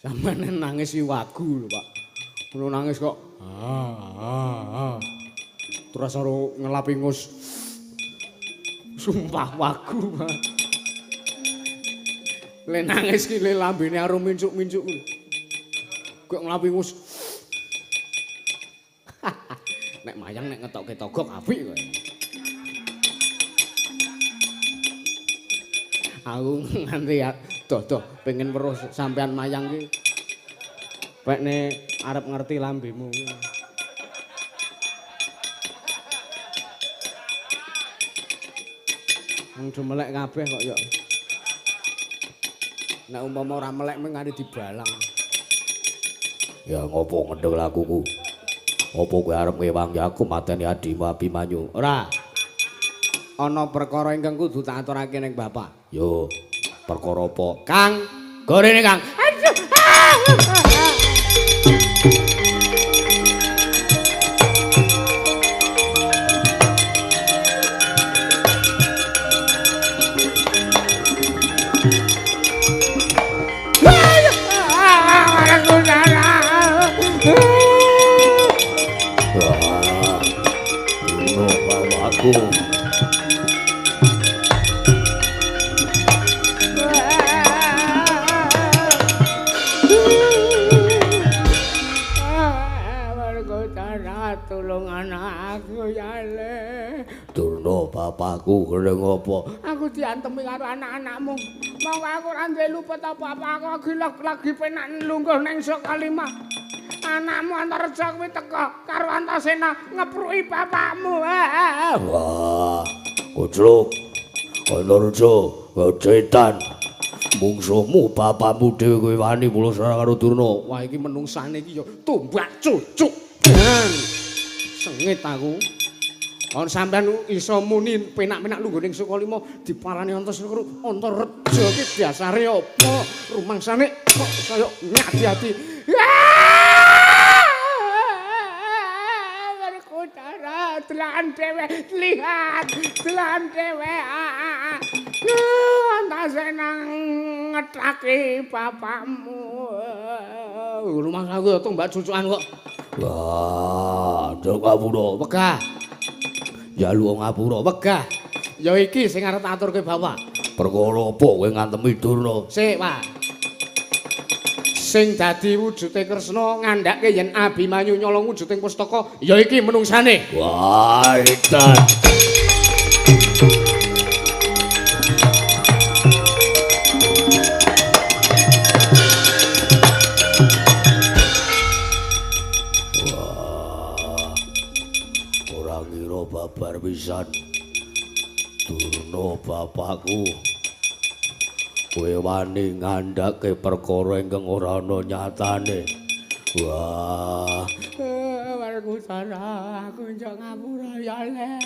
[SPEAKER 2] Sampeyan nangis wagu lho, Pak. Ngono nangis kok. Terus karo ngelapi ngus. Sumpah wagu, Pak. Le nangis ki le lambene arum mincuk-mincuk kuwi. Kok ngelapi ngus. Nek mayang nek ngetokke togok apik kowe. Aku nganti ya doh pengen weruh sampean mayang ki. Pekne arep ngerti lambemu ki. Wong melek kabeh kok ya. Nek umpama ora melek mung nganti dibalang.
[SPEAKER 1] Ya ngopo ngendhel lakuku? Apa kowe arep ngewang aku mateni adimu Abimanyu?
[SPEAKER 2] Ora. Ana perkara ingkang kudu tak aturake ning Bapak.
[SPEAKER 1] Yo, perkara apa?
[SPEAKER 2] Kang, gorene Kang.
[SPEAKER 1] Durna bapakku kene ngopo?
[SPEAKER 3] Aku diantemi karo anak-anakmu. Monggo aku ora duwe luput apa-apa, aku lagi penak nlungguh ning Sokalima. Anakmu Antareja kuwi teko karo Antasena ngepruki bapakmu.
[SPEAKER 1] Wah, Kocluk. Antareja, Wedan. Mungsuhmu bapakmu dhewe kowe wani mulusara karo Durna.
[SPEAKER 2] Wah iki menungsane iki ya tombak cucuk. Sengit aku. Kon sampean iso muni penak-penak lungguh ning Sukalima diparani Antareja iki dasare apa? Rumangsane kok kaya ngati-ati.
[SPEAKER 3] Kudara telan dhewe lihat, telan dhewe. Antasena ngetraki bapakmu.
[SPEAKER 2] Rumah aku tombak cucukan kok.
[SPEAKER 1] Wah, ndok ngapura.
[SPEAKER 2] Wegah.
[SPEAKER 1] Njaluk ngapura.
[SPEAKER 2] Wegah. Ya iki sing arep tak aturke Bapak.
[SPEAKER 1] Perkara apa kowe ngantemi Durna?
[SPEAKER 2] Sik, Pak. Sing dadi wujude Kresna ngandhake yen Abimanyu nyolong wujuding pustaka ya iki menungsane.
[SPEAKER 1] Wah, edan. Wah. Ora ngira babar pisan. Durna bapakku. Kowe wani ngandhake perkara ingkang ora ana nyatane. Wah,
[SPEAKER 3] Werkusara aku njok ngapura ya le.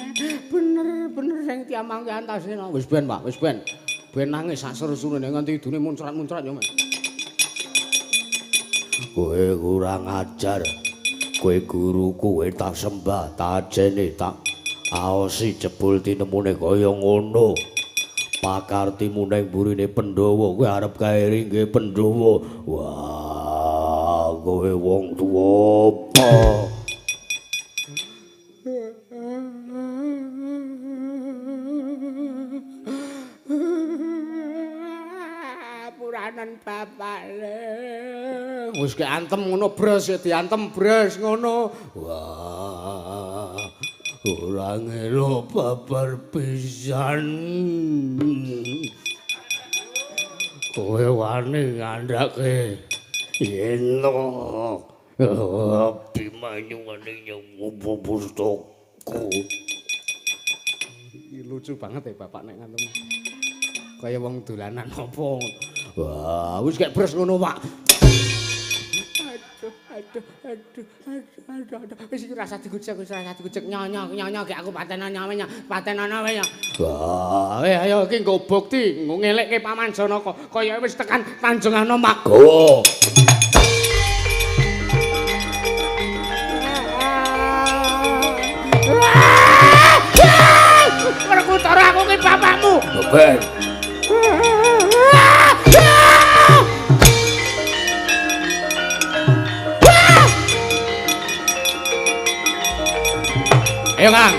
[SPEAKER 3] Bener sing Tiamang ki Antasena.
[SPEAKER 2] Wis ben, Pak, wis ben. Ben nangis sak seru-serune nganti idune muncrat-muncrat yo, Mas.
[SPEAKER 1] kowe kurang ajar. Kowe guruku kowe tak sembah, tak ajeni, tak aosi jebul tinemune kaya ngono. Pakartimu ning burine Pandhawa, kowe arep kae ringge Pandhawa. Wah, kowe wong tuwa apa?
[SPEAKER 3] Puranan bapak le.
[SPEAKER 2] Wis ke antem ngono bres ya diantem bres ngono.
[SPEAKER 1] Wah, ora ngelo babar pisan. Kowe wani ngandhake yen Abimanyu wani nyuwuh pustaka.
[SPEAKER 2] Lucu banget ya bapak nek ngantem. Kaya wong dolanan apa. Wah, wis kek bres ngono, Pak.
[SPEAKER 3] Aduh. Wis iki rasa digucek, nyonyo gek aku patenana wae, patenana wae.
[SPEAKER 2] Wah, ayo iki nggo bukti, nggo ngelekke Paman Janaka kaya wis tekan Tanjung Anomak.
[SPEAKER 1] Go.
[SPEAKER 3] Werkutara aku ki bapakmu.
[SPEAKER 1] Ben.
[SPEAKER 2] Ayo, Kang.